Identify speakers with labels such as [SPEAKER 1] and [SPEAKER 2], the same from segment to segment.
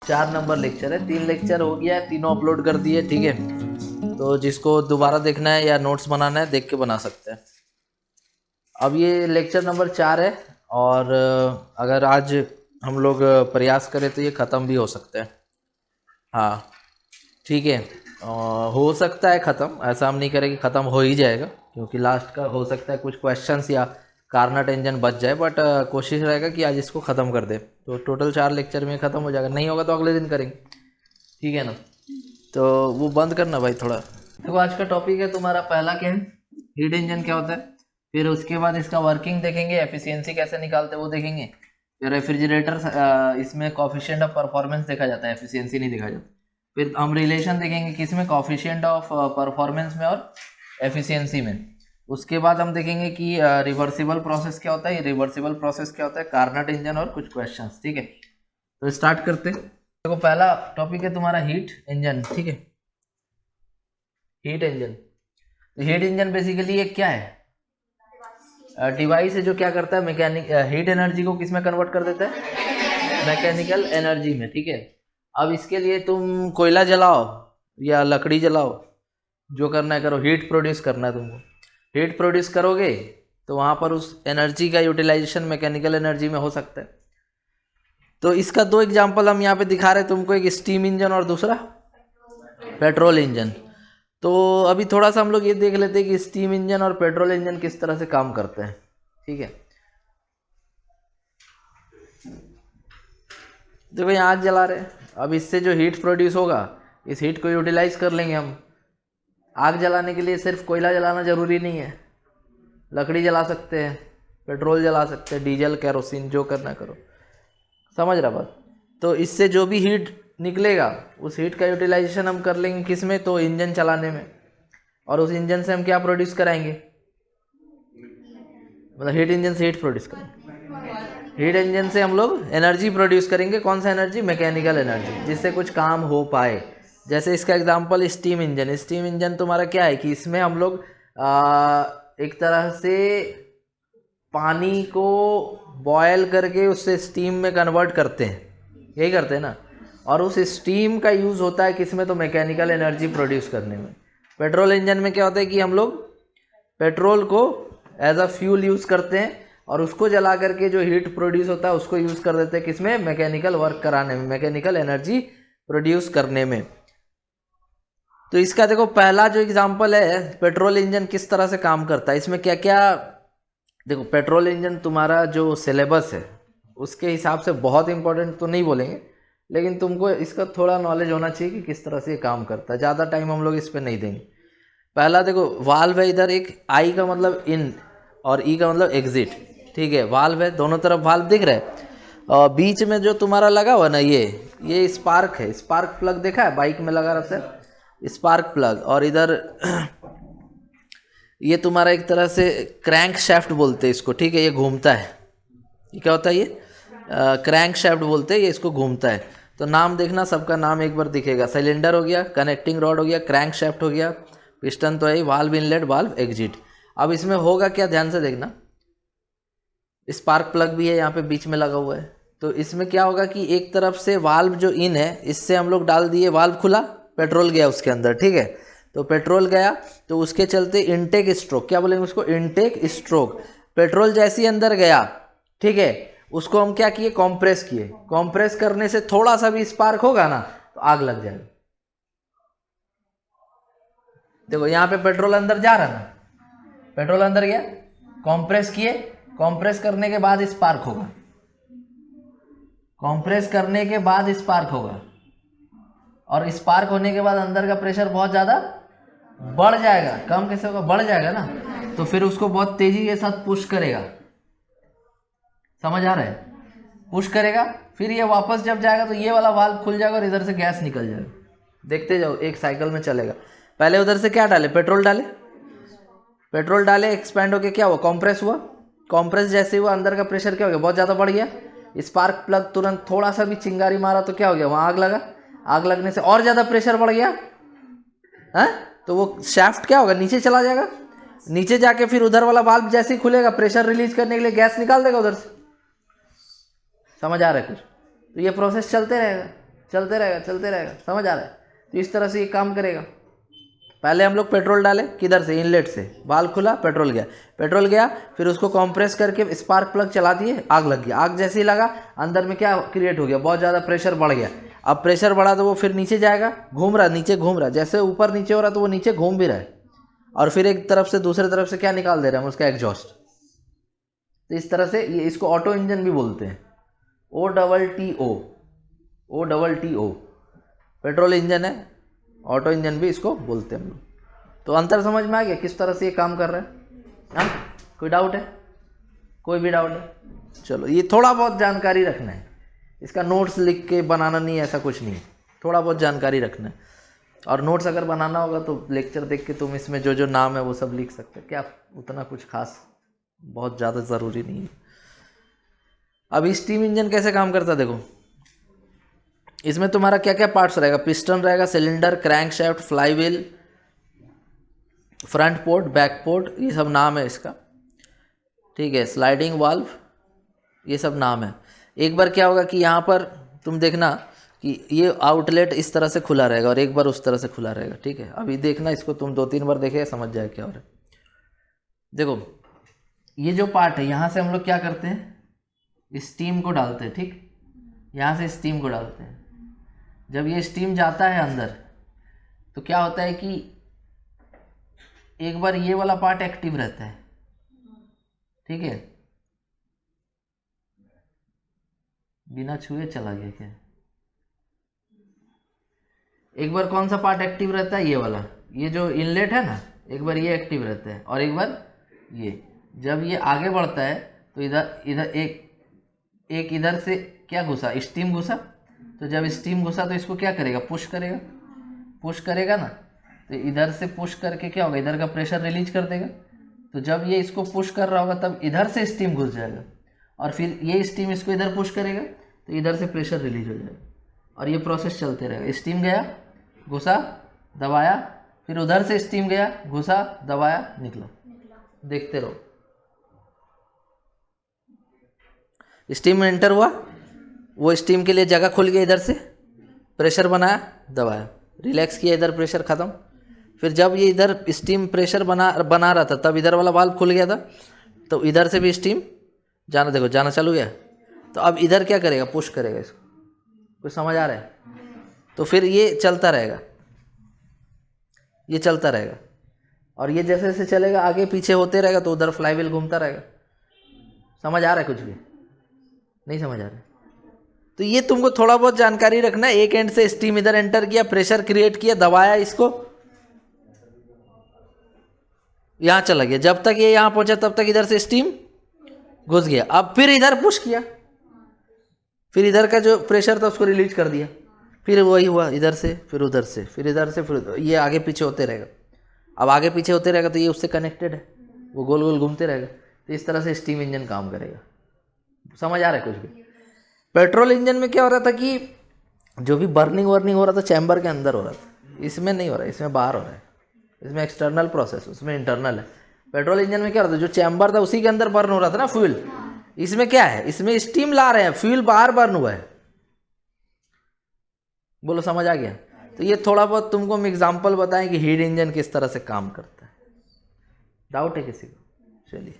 [SPEAKER 1] 4 number lecture है, 3 lecture हो गया है, तीनों अपलोड कर दिए। ठीक है, तो जिसको दोबारा देखना है या नोट्स बनाना है देख के बना सकते हैं। अब ये लेक्चर नंबर 4 है और अगर आज हम लोग प्रयास करें तो ये ख़त्म भी हो सकता है। हाँ ठीक है, हो सकता है ख़त्म, ऐसा हम नहीं करें कि ख़त्म हो ही जाएगा, क्योंकि लास्ट का हो सकता है कुछ क्वेश्चंस या कार्ना टेंशन बच जाए, बट कोशिश रहेगा कि आज इसको ख़त्म कर दे। तो टोटल 4 लेक्चर में ख़त्म हो जाएगा, नहीं होगा तो अगले दिन करेंगे, ठीक है ना। तो वो बंद करना भाई थोड़ा। देखो आज का टॉपिक है तुम्हारा, पहला क्या है, हीट इंजन क्या होता है, फिर उसके बाद इसका वर्किंग देखेंगे, एफिशिएंसी कैसे निकालते हैं वो देखेंगे, फिर रेफ्रिजरेटर इसमें कोफिशिएंट ऑफ परफॉर्मेंस देखा जाता है, एफिशिएंसी नहीं देखा जाता। फिर हम रिलेशन देखेंगे किसमें, कोफिशिएंट ऑफ परफॉर्मेंस में और एफिशिएंसी में। उसके बाद हम देखेंगे कि रिवर्सिबल प्रोसेस क्या होता है, रिवर्सिबल प्रोसेस क्या होता है, कार्नट इंजन और कुछ क्वेश्चंस। ठीक है, तो स्टार्ट करते हैं। देखो पहला टॉपिक है तुम्हारा हीट इंजन। ठीक है, heat engine. Heat engine basically ये क्या है, डिवाइस है जो क्या करता है, हीट एनर्जी को किस में कन्वर्ट कर देता है, मैकेनिकल एनर्जी में। ठीक है, अब इसके लिए तुम कोयला जलाओ या लकड़ी जलाओ, जो करना है करो, हीट प्रोड्यूस करना है तुमको। हीट प्रोड्यूस करोगे तो वहाँ पर उस एनर्जी का यूटिलाइजेशन मैकेनिकल एनर्जी में हो सकता है। तो इसका 2 एग्जांपल हम यहाँ पे दिखा रहे हैं तुमको, एक स्टीम इंजन और दूसरा पेट्रोल इंजन। तो अभी थोड़ा सा हम लोग ये देख लेते हैं कि स्टीम इंजन और पेट्रोल इंजन किस तरह से काम करते हैं। ठीक है, देखो यहाँ आग जला रहे हैं, अब इससे जो हीट प्रोड्यूस होगा इस हीट को यूटिलाइज कर लेंगे हम। आग जलाने के लिए सिर्फ कोयला जलाना ज़रूरी नहीं है, लकड़ी जला सकते हैं, पेट्रोल जला सकते हैं, डीजल केरोसिन, जो करना करो, समझ रहा बात। तो इससे जो भी हीट निकलेगा उस हीट का यूटिलाइजेशन हम कर लेंगे किस में, तो इंजन चलाने में। और उस इंजन से हम क्या प्रोड्यूस कराएंगे, मतलब हीट इंजन से हीट प्रोड्यूस करेंगे, हीट इंजन से हम लोग एनर्जी प्रोड्यूस करेंगे। कौन सा एनर्जी, मैकेनिकल एनर्जी, जिससे कुछ काम हो पाए। जैसे इसका example steam engine. Steam engine तुम्हारा क्या है कि इसमें हम लोग एक तरह से पानी को बॉयल करके उससे स्टीम में कन्वर्ट करते हैं, यही करते हैं ना। और उस स्टीम का यूज़ होता है किसमें, तो मैकेनिकल एनर्जी प्रोड्यूस करने में। पेट्रोल इंजन में क्या होता है कि हम लोग पेट्रोल को एज अ फ्यूल यूज़ करते हैं और उसको जला करके जो हीट प्रोड्यूस होता है उसको यूज़ कर देते हैं किसमें, मैकेनिकल वर्क कराने में, मैकेनिकल एनर्जी प्रोड्यूस करने में। तो इसका देखो पहला जो एग्जांपल है, पेट्रोल इंजन किस तरह से काम करता है, इसमें क्या क्या। देखो पेट्रोल इंजन तुम्हारा जो सिलेबस है उसके हिसाब से बहुत इंपॉर्टेंट तो नहीं बोलेंगे, लेकिन तुमको इसका थोड़ा नॉलेज होना चाहिए कि किस तरह से ये काम करता है। ज़्यादा टाइम हम लोग इस पर नहीं देंगे। पहला देखो वाल्व है, इधर एक आई का मतलब इन और ई का मतलब एग्जिट। ठीक है, वाल्व है, दोनों तरफ वाल्व दिख रहा है, और बीच में जो तुम्हारा लगा हुआ ना ये स्पार्क है, स्पार्क प्लग देखा है, बाइक में लगा रहता है स्पार्क प्लग। और इधर ये तुम्हारा एक तरह से क्रैंक शैफ्ट बोलते हैं इसको। ठीक है, ये घूमता है, ये क्या होता है, ये क्रैंक शैफ्ट बोलते हैं, ये इसको घूमता है। तो नाम देखना, सबका नाम एक बार दिखेगा, सिलेंडर हो गया, कनेक्टिंग रॉड हो गया, क्रैंक शैफ्ट हो गया, पिस्टन तो है, वाल्व इनलेट, वाल्व एग्जिट। अब इसमें होगा क्या, ध्यान से देखना, स्पार्क प्लग भी है यहाँ पे बीच में लगा हुआ है। तो इसमें क्या होगा कि एक तरफ से वाल्व जो इन है इससे हम लोग डाल दिए, वाल्व खुला, पेट्रोल गया उसके अंदर। ठीक है, तो पेट्रोल गया तो उसके चलते इनटेक स्ट्रोक, क्या बोलेंगे उसको, इनटेक स्ट्रोक। पेट्रोल जैसे ही अंदर गया, ठीक है, उसको हम क्या किए, कॉम्प्रेस किए। कॉम्प्रेस करने से थोड़ा सा भी स्पार्क होगा ना तो आग लग जाएगी। देखो यहाँ पे पेट्रोल अंदर जा रहा ना, पेट्रोल अंदर गया, कॉम्प्रेस किए, कॉम्प्रेस करने के बाद स्पार्क होगा, कॉम्प्रेस करने के बाद स्पार्क होगा, और स्पार्क होने के बाद अंदर का प्रेशर बहुत ज़्यादा बढ़ जाएगा, कम कैसे होगा, बढ़ जाएगा ना। तो फिर उसको बहुत तेजी के साथ पुश करेगा, समझ आ रहा है, पुश करेगा, फिर ये वापस जब जाएगा तो ये वाला वाल्व खुल जाएगा और इधर से गैस निकल जाएगा। देखते जाओ, एक साइकिल में चलेगा। पहले उधर से क्या डाले, पेट्रोल डाले, पेट्रोल डाले, एक्सपैंड होके क्या हुआ, कॉम्प्रेस हुआ, कॉम्प्रेस जैसे हुआ अंदर का प्रेशर क्या हो गया, बहुत ज़्यादा बढ़ गया। स्पार्क प्लग तुरंत थोड़ा सा भी चिंगारी मारा तो क्या हो गया, वहाँ आग लगा, आग लगने से और ज़्यादा प्रेशर बढ़ गया है, तो वो शाफ्ट क्या होगा, नीचे चला जाएगा, नीचे जाके फिर उधर वाला वाल्व जैसे ही खुलेगा प्रेशर रिलीज करने के लिए गैस निकाल देगा उधर से। समझ आ रहा है कुछ, तो ये प्रोसेस चलते रहेगा। चलते रहेगा चलते रहेगा, समझ आ रहा है। तो इस तरह से ये काम करेगा। पहले हम लोग पेट्रोल डाले किधर से, इनलेट से, वाल्व खुला, पेट्रोल गया, फिर उसको कंप्रेस करके स्पार्क प्लग चला दिए, आग लग गया। आग जैसे ही लगा अंदर में क्या क्रिएट हो गया, बहुत ज़्यादा प्रेशर बढ़ गया। अब प्रेशर बढ़ा तो वो फिर नीचे जाएगा, घूम रहा, नीचे घूम रहा, जैसे ऊपर नीचे हो रहा तो वो नीचे घूम भी रहा है, और फिर एक तरफ से दूसरे तरफ से क्या निकाल दे रहा है, उसका एग्जॉस्ट। तो इस तरह से ये, इसको ऑटो इंजन भी बोलते हैं, OTTO, पेट्रोल इंजन है, ऑटो इंजन भी इसको बोलते हैं हम लोग। तो अंतर समझ में आ गया किस तरह से ये काम कर रहा है? हाँ, कोई डाउट है? कोई भी डाउट है? चलो, ये थोड़ा बहुत जानकारी रखना है, इसका नोट्स लिख के बनाना नहीं है, ऐसा कुछ नहीं है, थोड़ा बहुत जानकारी रखना है। और नोट्स अगर बनाना होगा तो लेक्चर देख के तुम इसमें जो जो नाम है वो सब लिख सकते हो, क्या उतना कुछ खास बहुत ज़्यादा ज़रूरी नहीं है। अब स्टीम इंजन कैसे काम करता है देखो, इसमें तुम्हारा क्या क्या पार्ट्स रहेगा, पिस्टन रहेगा, cylinder, crankshaft, flywheel, front port, back port, ये सब नाम है इसका, ठीक है, स्लाइडिंग वाल्व, ये सब नाम है। एक बार क्या होगा कि यहाँ पर तुम देखना कि ये आउटलेट इस तरह से खुला रहेगा और एक बार उस तरह से खुला रहेगा, ठीक है। अभी देखना इसको, तुम 2-3 बार देखे समझ जाए क्या हो रहा है। देखो ये जो पार्ट है, यहाँ से हम लोग क्या करते हैं, स्टीम को डालते हैं, ठीक, यहाँ से स्टीम को डालते हैं। जब ये स्टीम जाता है अंदर तो क्या होता है कि एक बार ये वाला पार्ट एक्टिव रहता है, ठीक है, बिना छुए चला गया क्या? एक बार कौन सा पार्ट एक्टिव रहता है, ये वाला, ये जो इनलेट है ना, एक बार ये एक्टिव रहता है और एक बार ये। जब ये आगे बढ़ता है तो इधर एक इधर से क्या घुसा, स्टीम घुसा, तो जब स्टीम घुसा तो इसको क्या करेगा, पुश करेगा ना, तो इधर से पुश करके क्या होगा, इधर का प्रेशर रिलीज कर देगा। तो जब ये इसको पुश कर रहा होगा तब इधर से स्टीम घुस जाएगा और फिर ये स्टीम इसको इधर पुश करेगा तो इधर से प्रेशर रिलीज हो जाएगा और ये प्रोसेस चलते रहेगा। स्टीम गया, घुसा, दबाया, फिर उधर से स्टीम गया, घुसा, दबाया, निकला, देखते रहो। स्टीम एंटर हुआ, वो स्टीम के लिए जगह खुल गया, इधर से प्रेशर बनाया, दबाया, रिलैक्स किया, इधर प्रेशर ख़त्म। फिर जब ये इधर स्टीम प्रेशर बना रहा था तब इधर वाला वाल्व खुल गया था, तो इधर से भी स्टीम जाना, देखो जाना चालू गया। तो अब इधर क्या करेगा, पुश करेगा इसको, कुछ समझ आ रहा है? तो फिर ये चलता रहेगा, ये चलता रहेगा और ये जैसे जैसे चलेगा आगे पीछे होते रहेगा तो उधर फ्लाईव्हील घूमता रहेगा। समझ आ रहा है? कुछ भी नहीं समझ आ रहा है? तो ये तुमको थोड़ा बहुत जानकारी रखना है। एक एंड से स्टीम इधर एंटर किया, प्रेशर क्रिएट किया, दबाया, इसको यहां चला गया, जब तक ये यहां पहुंचा तब तक इधर से स्टीम घुस गया। अब फिर इधर पुश किया, फिर इधर का जो प्रेशर था उसको रिलीज कर दिया, फिर वही हुआ, इधर से फिर उधर से, फिर इधर से फिर उधर, ये आगे पीछे होते रहेगा। अब आगे पीछे होते रहेगा तो ये उससे कनेक्टेड है, वो गोल गोल घूमते रहेगा। तो इस तरह से स्टीम इंजन काम करेगा। समझ आ रहा है कुछ भी? पेट्रोल इंजन में क्या हो रहा था कि जो भी बर्निंग हो रहा था चैम्बर के अंदर हो रहा था, इसमें नहीं हो रहा है, इसमें बाहर हो रहा है, इसमें एक्सटर्नल प्रोसेस, उसमें इंटरनल है। पेट्रोल इंजन में क्या हो रहा था, जो चैम्बर था उसी के अंदर बर्न हो रहा था ना फ्यूल, इसमें क्या है, इसमें स्टीम ला रहे हैं, फ्यूल बाहर बर्न हुआ है। बोलो समझ आ गया? तो ये थोड़ा बहुत तुमको हम एग्जाम्पल बताएं कि हीट इंजन किस तरह से काम करता है। डाउट है किसी को? चलिए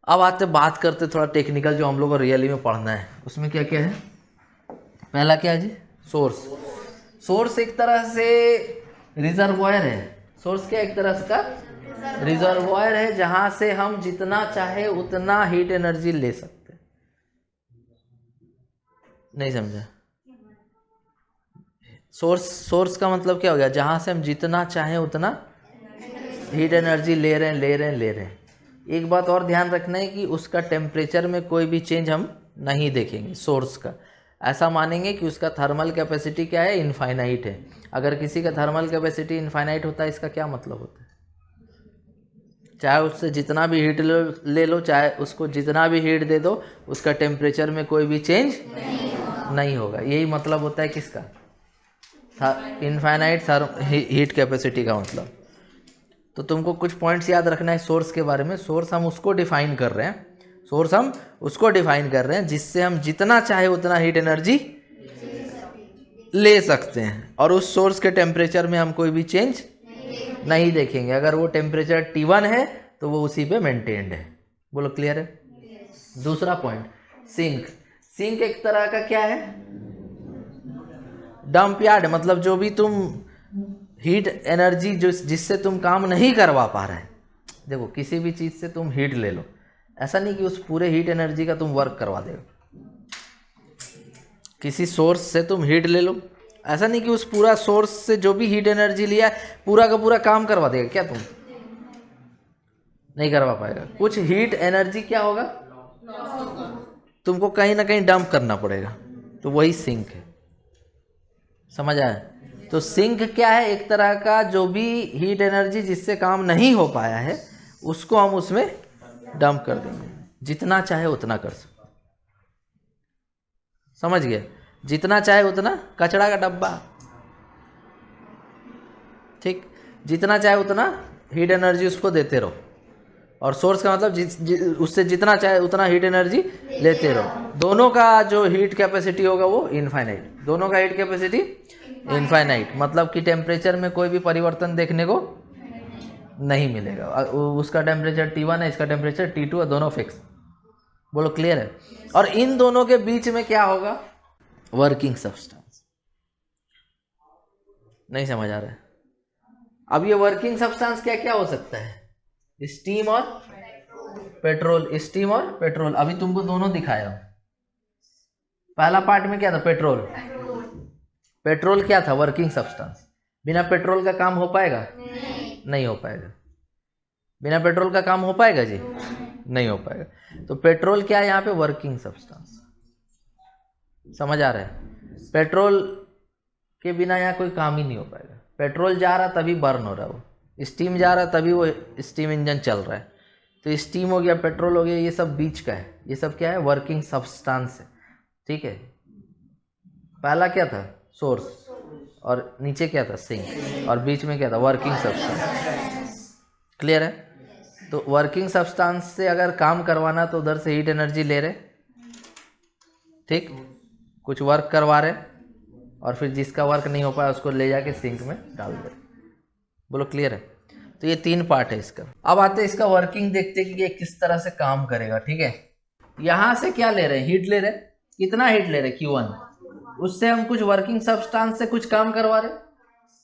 [SPEAKER 1] अब आते बात करते थोड़ा टेक्निकल, जो हम लोग को रियली में पढ़ना है उसमें क्या क्या है। पहला क्या है जी, सोर्स एक तरह से रिजर्वॉयर है। सोर्स क्या एक तरह का रिजर्वॉयर है जहां से हम जितना चाहे उतना हीट एनर्जी ले सकते हैं। नहीं समझा? सोर्स का मतलब क्या हो गया, जहां से हम जितना चाहे उतना हीट एनर्जी ले रहे हैं। एक बात और ध्यान रखना है कि उसका टेम्परेचर में कोई भी चेंज हम नहीं देखेंगे सोर्स का। ऐसा मानेंगे कि उसका थर्मल कैपेसिटी क्या है, इनफाइनाइट है। अगर किसी का थर्मल कैपेसिटी इनफाइनाइट होता है, इसका क्या मतलब होता है, चाहे उससे जितना भी हीट ले लो, चाहे उसको जितना भी हीट दे दो, उसका टेम्परेचर में कोई भी चेंज नहीं होगा। यही मतलब होता है किसका, इनफाइनाइट हीट कैपेसिटी का मतलब। तो तुमको कुछ पॉइंट्स याद रखना है सोर्स के बारे में। सोर्स हम उसको डिफाइन कर रहे हैं, जिससे हम जितना चाहे उतना हीट एनर्जी ले सकते हैं, और उस सोर्स के टेम्परेचर में हम कोई भी चेंज नहीं देखेंगे। अगर वो टेम्परेचर T1 है तो वो उसी पे मेंटेन्ड है। बोलो क्लियर है? दूसरा पॉइंट, सिंक। सिंक एक तरह का क्या है? Dump yard. मतलब जो भी तुम हीट एनर्जी जिससे तुम काम नहीं करवा पा रहे, देखो किसी भी चीज़ से तुम हीट ले लो, ऐसा नहीं कि उस पूरे हीट एनर्जी का तुम वर्क करवा देगा। किसी सोर्स से तुम हीट ले लो, ऐसा नहीं कि उस पूरा सोर्स से जो भी हीट एनर्जी लिया है पूरा का पूरा काम करवा देगा। क्या तुम नहीं करवा पाएगा। कुछ हीट एनर्जी क्या होगा, तुमको कहीं ना कहीं डंप करना पड़ेगा, तो वही सिंक है। समझ आया? तो सिंक क्या है? एक तरह का जो भी हीट एनर्जी जिससे काम नहीं हो पाया है उसको हम उसमें डंप कर देंगे, जितना चाहे उतना कर सकते। समझ गए? जितना चाहे उतना, कचरा का डब्बा, ठीक, जितना चाहे उतना हीट एनर्जी उसको देते रहो। और सोर्स का मतलब उससे जितना चाहे उतना हीट एनर्जी लेते रहो। दोनों का जो हीट कैपेसिटी होगा वो इनफाइनाइट, दोनों का हीट कैपेसिटी इनफाइनाइट। मतलब कि टेम्परेचर में कोई भी परिवर्तन देखने को नहीं मिलेगा। उसका टेम्परेचर T1 है, इसका टेम्परेचर T2 है, दोनों फिक्स। बोलो क्लियर है? और इन दोनों के बीच में क्या होगा? Working substance. नहीं समझ आ रहा है? अब ये वर्किंग सब्सटेंस क्या क्या हो सकता है? स्टीम और पेट्रोल। स्टीम और पेट्रोल अभी तुमको दोनों दिखाया हूं। पहला पार्ट में क्या था? पेट्रोल। पेट्रोल क्या था? Working substance. बिना पेट्रोल का काम हो पाएगा? नहीं हो पाएगा। बिना पेट्रोल का काम हो पाएगा जी? नहीं हो पाएगा। तो पेट्रोल क्या है यहाँ पे? Working substance. समझ आ रहा है? पेट्रोल के बिना यहाँ कोई काम ही नहीं हो पाएगा। पेट्रोल जा रहा तभी बर्न हो रहा है, वो स्टीम जा रहा तभी वो स्टीम इंजन चल रहा है। तो स्टीम हो गया, पेट्रोल हो गया, ये सब बीच का है। ये सब क्या है? वर्किंग सब्सटेंस है। ठीक है? पहला क्या था? सोर्स, और नीचे क्या था? सिंक, और बीच में क्या था? Working substance. क्लियर है? तो वर्किंग सब्सटेंस से अगर काम करवाना तो उधर से हीट एनर्जी ले रहे, ठीक, कुछ वर्क करवा रहे, और फिर जिसका वर्क नहीं हो पाया उसको ले जाके सिंक में डाल दे। बोलो क्लियर है? तो ये तीन पार्ट है इसका। अब आते हैं इसका वर्किंग, देखते हैं कि ये किस तरह से काम करेगा। ठीक है? यहाँ से क्या ले रहे हैं? हीट ले रहे। कितना हीट ले रहे? Q1। उससे हम कुछ वर्किंग सब्सटेंस से कुछ काम करवा रहे,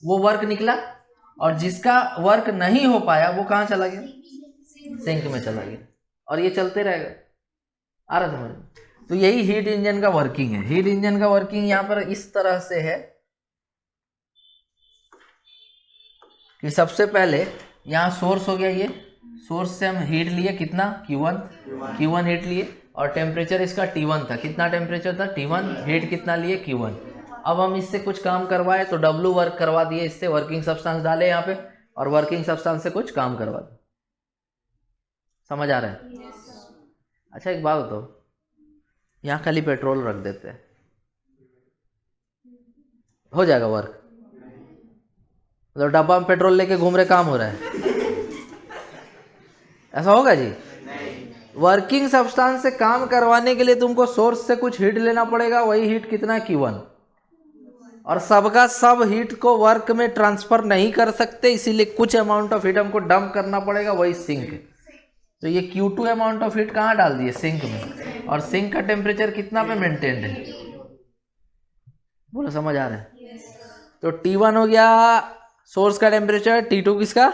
[SPEAKER 1] वो वर्क निकला, और जिसका वर्क नहीं हो पाया वो कहाँ चला गया? सिंक में चला गया। और ये चलते रहेगा। आ रहा समझ? तो यही हीट इंजन का वर्किंग है। हीट इंजन का वर्किंग यहाँ पर इस तरह से है कि सबसे पहले यहाँ सोर्स हो गया, ये सोर्स से हम हीट लिए, कितना? Q1 हीट लिए, और टेम्परेचर इसका T1 था। कितना टेम्परेचर था? T1। हीट कितना लिए? Q1। अब हम इससे कुछ काम करवाए तो W वर्क करवा दिए, इससे वर्किंग सब्सटेंस डाले यहाँ पे, और वर्किंग सब्सटेंस से कुछ काम करवा दिए। समझ आ रहा है? अच्छा एक बात बताओ, यहाँ खाली पेट्रोल रख देते हैं, हो जाएगा वर्क? मतलब डब्बा में पेट्रोल लेके घूम रहे, काम हो रहा है? ऐसा होगा जी? वर्किंग सब्सटेंस से काम करवाने के लिए तुमको सोर्स से कुछ हीट लेना पड़ेगा। वही हीट कितना है? Q1। और सबका सब हीट को वर्क में ट्रांसफर नहीं कर सकते, इसीलिए कुछ अमाउंट ऑफ हीट हमको डंप करना पड़ेगा, वही सिंक है। तो ये Q2 अमाउंट ऑफ हीट कहाँ डाल दिए? सिंक में। और सिंक का टेम्परेचर कितना पे मेंटेन्ड है? बोलो समझ आ रहा है? तो T1 हो गया सोर्स का टेम्परेचर, T2 किसका?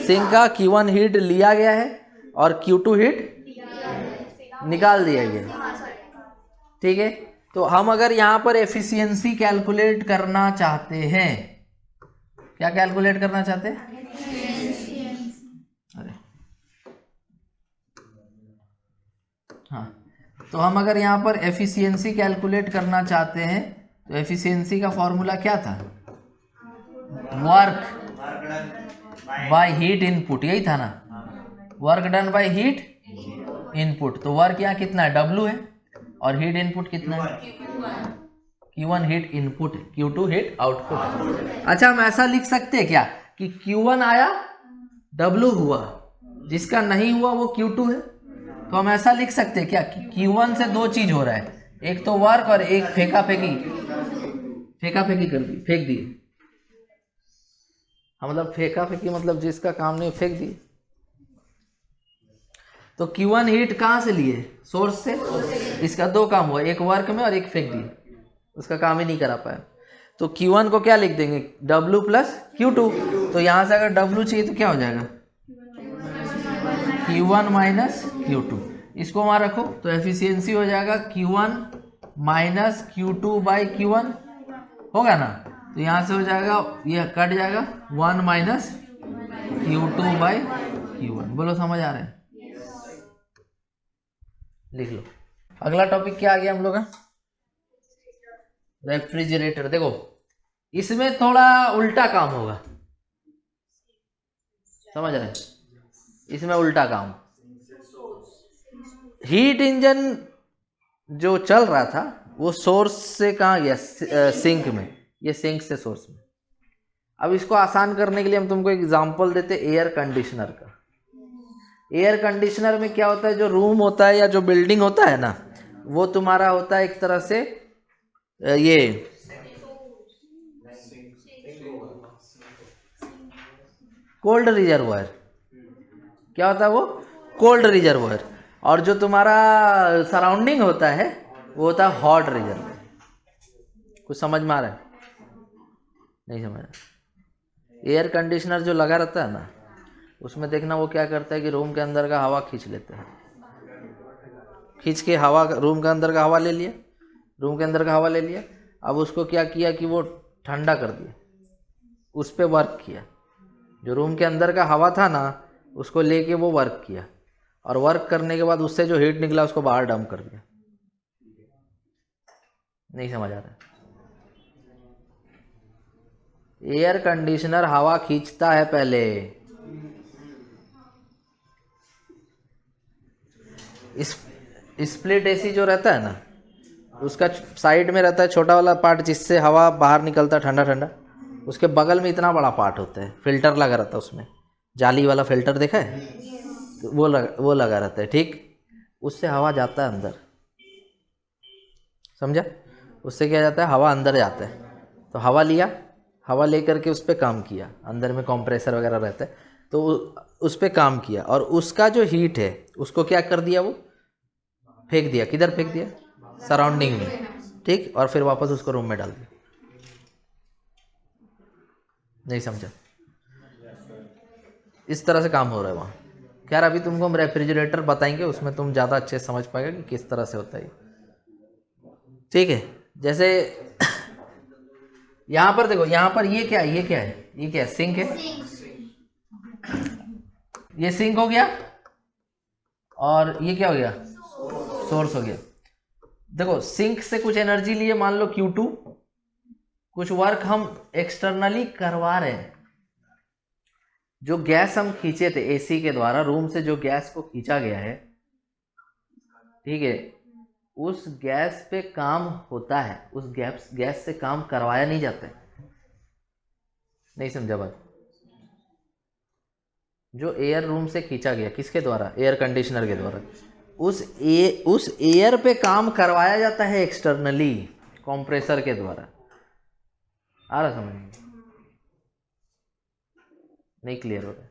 [SPEAKER 1] सिंक का। Q1 हीट लिया गया है और Q2 हीट निकाल दिया गया। ठीक है? तो हम अगर यहाँ पर एफिशिएंसी कैलकुलेट करना चाहते हैं, क्या कैलकुलेट करना चाहते हैं? अरे हाँ, तो हम अगर यहाँ पर एफिशिएंसी कैलकुलेट करना चाहते हैं तो एफिशिएंसी का फॉर्मूला क्या था? वर्क बाय हीट इनपुट, यही था ना? Work done by heat input. तो वर्क यहाँ कितना है? W है, और हीट इनपुट कितना है? Q1 heat input, Q2 heat output. अच्छा हम ऐसा लिख सकते हैं क्या कि Q1 आया, W हुआ, जिसका नहीं हुआ वो Q2 है? तो हम ऐसा लिख सकते हैं क्या कि Q1 से दो चीज हो रहा है, एक तो वर्क और एक फेंका फेंकी। फेंका फेंकी कर दी, फेंक दिए। हाँ मतलब फेंका फेंकी मतलब जिसका काम नहीं फेंक दिए। तो Q1 हीट कहाँ से लिए? सोर्स से। इसका दो काम हुआ, एक वर्क में और एक फेंक दिए, उसका काम ही नहीं करा पाया। तो Q1 को क्या लिख देंगे? W plus Q2। तो यहाँ से अगर W चाहिए तो क्या हो जाएगा? Q1 minus Q2। इसको वहाँ रखो तो एफिशिएंसी हो जाएगा Q1 minus Q2 by Q1, होगा ना? तो यहाँ से हो जाएगा, ये कट जाएगा 1 माइनस Q2 बाई Q1। बोलो समझ आ रहा है? लिख लो। अगला टॉपिक क्या आ गया हम लोग का? रेफ्रिजरेटर। देखो इसमें थोड़ा उल्टा काम होगा, समझ रहे हैं? इसमें उल्टा काम, हीट इंजन जो चल रहा था वो सोर्स से कहाँ गया? सिंक में। ये सिंक से सोर्स में। अब इसको आसान करने के लिए हम तुमको एग्जांपल देते एयर कंडीशनर का। एयर कंडीशनर में क्या होता है, जो रूम होता है या जो बिल्डिंग होता है ना, वो तुम्हारा होता है एक तरह से ये कोल्ड रिजर्वायर। क्या होता है वो? Cold reservoir. और जो तुम्हारा सराउंडिंग होता है वो होता है हॉट रिजर्वायर। कुछ समझ में आ रहा है? नहीं समझ रहा? एयर कंडीशनर जो लगा रहता है ना, उसमें देखना वो क्या करता है कि रूम के अंदर का हवा खींच लेता है, खींच के हवा, रूम के अंदर का हवा ले लिया, रूम के अंदर का हवा ले लिया। अब उसको क्या किया कि वो ठंडा कर दिया, उस पर वर्क किया। जो रूम के अंदर का हवा था ना, उसको लेके वो वर्क किया, और वर्क करने के बाद उससे जो हीट निकला उसको बाहर डंप कर दिया। नहीं समझ आ रहा? एयर कंडीशनर हवा खींचता है पहले, इस स्प्लिट एसी जो रहता है ना, उसका साइड में रहता है छोटा वाला पार्ट जिससे हवा बाहर निकलता है ठंडा ठंडा। उसके बगल में इतना बड़ा पार्ट होता है, फिल्टर लगा रहता है उसमें, जाली वाला फिल्टर देखा है? तो वो लगा रहता है, ठीक। उससे हवा जाता है अंदर, समझा? उससे क्या जाता है? हवा अंदर जाता है। तो हवा लिया, हवा लेकर के उस पर काम किया, अंदर में कंप्रेसर वगैरह रहता है, तो उस पर काम किया, और उसका जो हीट है उसको क्या कर दिया? वो फेंक दिया। किधर फेंक दिया? सराउंडिंग में, ठीक। और फिर वापस उसको रूम में डाल दिया। नहीं समझा? इस तरह से काम हो रहा है वहाँ। खैर अभी तुमको हम रेफ्रिजरेटर बताएंगे, उसमें तुम ज़्यादा अच्छे से समझ पाएगा कि किस तरह से होता है, ठीक है? जैसे यहाँ पर देखो, यहाँ पर ये क्या है? ये क्या है? ये क्या है? सिंक है। ये सिंक हो गया, और ये क्या हो गया? सोर्स हो गया। देखो सिंक से कुछ एनर्जी लिए, मान लो Q2, कुछ वर्क हम एक्सटर्नली करवा रहे हैं। जो गैस हम खींचे थे एसी के द्वारा, रूम से जो गैस को खींचा गया है, ठीक है, उस गैस पे काम होता है, उस गैस से काम करवाया नहीं जाता है। नहीं समझा बात? जो एयर रूम से खींचा गया, किसके द्वारा? एयर कंडीशनर के द्वारा। उस एयर पे काम करवाया जाता है एक्सटर्नली, कंप्रेसर के द्वारा। आ रहा समझ में? नहीं क्लियर हो रहा?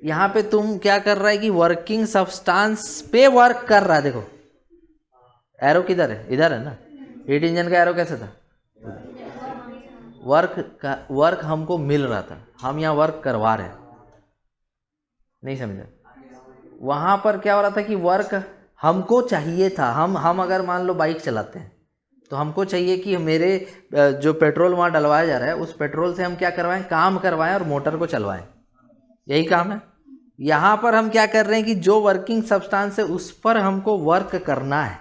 [SPEAKER 1] यहाँ पे तुम क्या कर रहा है कि वर्किंग सब्सटेंस पे वर्क कर रहा है। देखो एरो किधर है? इधर है ना। हीट इंजन का एरो कैसे था? वर्क हमको मिल रहा था, हम यहाँ वर्क करवा रहे हैं। नहीं समझा? वहाँ पर क्या हो रहा था कि वर्क हमको चाहिए था। हम अगर मान लो बाइक चलाते हैं, तो हमको चाहिए कि मेरे जो पेट्रोल वहाँ डलवाया जा रहा है, उस पेट्रोल से हम क्या करवाएं? काम करवाएं और मोटर को चलवाएं। यही काम है। यहाँ पर हम क्या कर रहे हैं कि जो वर्किंग सब्सटेंस है उस पर हमको वर्क करना है।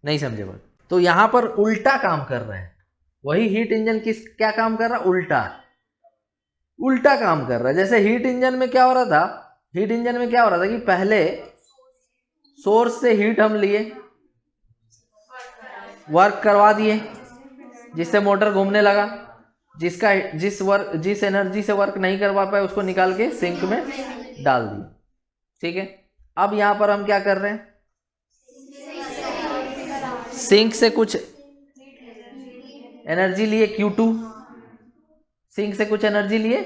[SPEAKER 1] नहीं समझे बात? तो यहाँ पर उल्टा काम कर रहे हैं। वही हीट इंजन क्या काम कर रहा है? उल्टा काम कर रहा है। जैसे हीट इंजन में क्या हो रहा था? हीट इंजन में क्या हो रहा था कि पहले सोर्स से हीट हम लिए, वर्क करवा दिए, जिससे मोटर घूमने लगा। जिस एनर्जी से वर्क नहीं करवा पाए उसको निकाल के सिंक में डाल दिए, ठीक है। अब यहां पर हम क्या कर रहे हैं? सिंक से कुछ एनर्जी लिए Q2, सिंक से कुछ एनर्जी लिए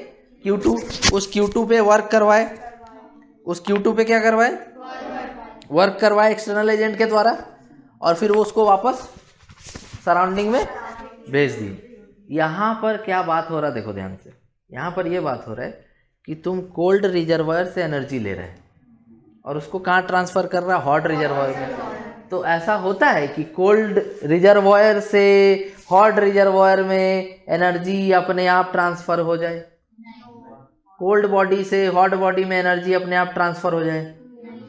[SPEAKER 1] Q2, उस Q2 पे वर्क करवाए, उस Q2 पे क्या करवाए, वर्क करवाए एक्सटर्नल एजेंट के द्वारा, और फिर वो उसको वापस सराउंडिंग में भेज दिए। यहाँ पर क्या बात हो रहा है देखो ध्यान से, यहाँ पर ये बात हो रहा है कि तुम कोल्ड रिजर्वायर से एनर्जी ले रहे हैं और उसको कहाँ ट्रांसफ़र कर रहा है, हॉट रिजर्वायर में। तो ऐसा होता है कि कोल्ड रिजर्वायर से हॉट रिजर्वायर में एनर्जी अपने आप ट्रांसफ़र हो जाए, कोल्ड बॉडी से हॉट बॉडी में एनर्जी अपने आप ट्रांसफ़र हो जाए,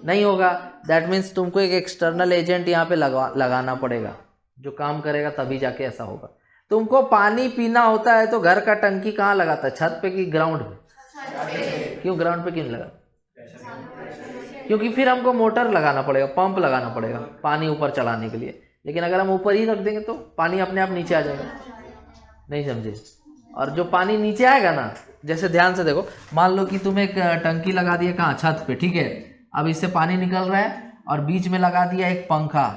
[SPEAKER 1] नहीं होगा। दैट मीन्स तुमको एक एक्सटर्नल एजेंट यहाँ पे लगाना पड़ेगा जो काम करेगा, तभी जाके ऐसा होगा। तुमको पानी पीना होता है तो घर का टंकी कहाँ लगाता है, छत पे कि ग्राउंड पे? क्यों ग्राउंड पे क्यों लगा? क्योंकि फिर हमको मोटर लगाना पड़ेगा, पंप लगाना पड़ेगा पानी ऊपर चलाने के लिए। लेकिन अगर हम ऊपर ही रख देंगे तो पानी अपने आप नीचे आ जाएगा, नहीं समझे? और जो पानी नीचे आएगा ना, जैसे ध्यान से देखो, मान लो कि तुम एक टंकी लगा दिया कहाँ, छत पे, ठीक है। अब इससे पानी निकल रहा है और बीच में लगा दिया एक पंखा,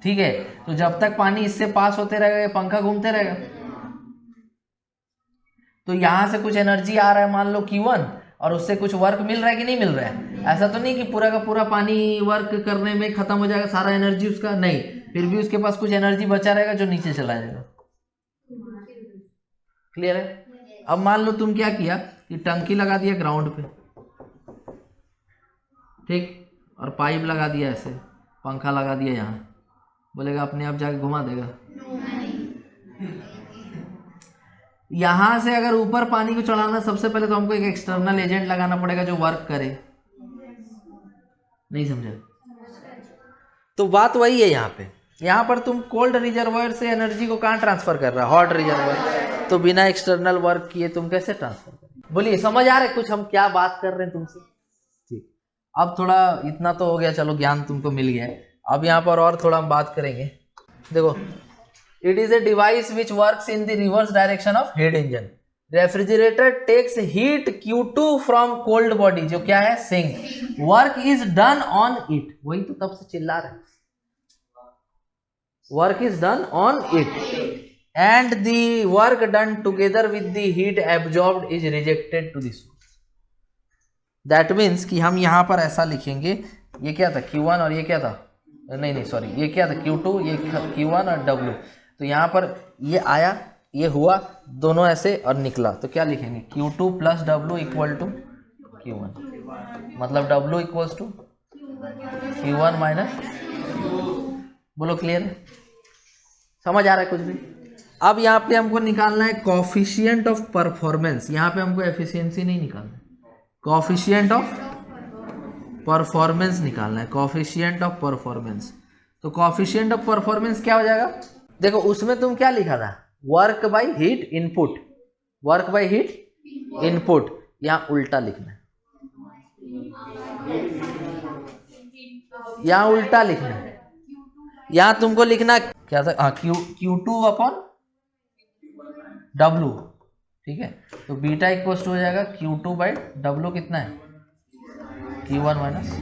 [SPEAKER 1] ठीक है। तो जब तक पानी इससे पास होते रहेगा ये पंखा घूमते रहेगा। तो यहां से कुछ एनर्जी आ रहा है मान लो Q1, और उससे कुछ वर्क मिल रहा है कि नहीं मिल रहा है? ऐसा तो नहीं कि पूरा का पूरा पानी वर्क करने में खत्म हो जाएगा सारा एनर्जी उसका, नहीं, फिर भी उसके पास कुछ एनर्जी बचा रहेगा जो नीचे चला जाएगा। क्लियर है? अब मान लो तुम क्या किया कि टंकी लगा दिया ग्राउंड पे, ठीक, और पाइप लगा दिया ऐसे, पंखा लगा दिया यहाँ, बोलेगा अपने आप जाके घुमा देगा? यहां से अगर ऊपर पानी को चढ़ाना, सबसे पहले तो हमको एक एक्सटर्नल एजेंट लगाना पड़ेगा जो वर्क करे, नहीं समझे? तो बात वही है यहाँ पे, यहाँ पर तुम कोल्ड रिजर्वायर से एनर्जी को कहाँ ट्रांसफर कर रहा है, हॉट रिजर्वायर, तो बिना एक्सटर्नल वर्क किए तुम कैसे ट्रांसफर कर? बोलिए समझ आ रहा है कुछ हम क्या बात कर रहे हैं तुमसे? ठीक, अब थोड़ा इतना तो हो गया, चलो ज्ञान तुमको मिल गया है। अब यहाँ पर और थोड़ा हम बात करेंगे। देखो, it is a device which works in the reverse direction of heat engine. Refrigerator takes heat Q2 from cold body, जो क्या है, sink. Work is done on it. वही तो तब से चिल्ला रहे हैं, work is done on it, and the work done together with the heat absorbed is rejected to the source. That means कि हम यहाँ पर ऐसा लिखेंगे, ये क्या था Q1 और ये क्या था, नहीं सॉरी, ये क्या था Q2, ये Q1 और W। तो यहाँ पर ये आया, ये हुआ, दोनों ऐसे और निकला, तो क्या लिखेंगे, Q2 plus W equal to Q1, मतलब W equals to Q1 minus. बोलो क्लियर है? समझ आ रहा है कुछ भी? अब यहाँ पे हमको निकालना है कोफिशिएंट ऑफ परफॉर्मेंस। यहाँ पे हमको एफिशिएंसी नहीं निकालना, कोफिशिएंट ऑफ परफॉर्मेंस निकालना है, कोफिशिएंट ऑफ परफॉर्मेंस। तो कोफिशिएंट ऑफ परफॉर्मेंस क्या हो जाएगा? देखो उसमें तुम क्या लिखा था, work by heat input, work by heat input, यहां उल्टा लिखना है, यहां उल्टा लिखना है। यहां तुमको लिखना क्या था, हाँ, Q2 अपॉन W, ठीक है। तो बीटा इक्वल्स टू हो जाएगा Q2 बाई W, कितना है, Q1 माइनस,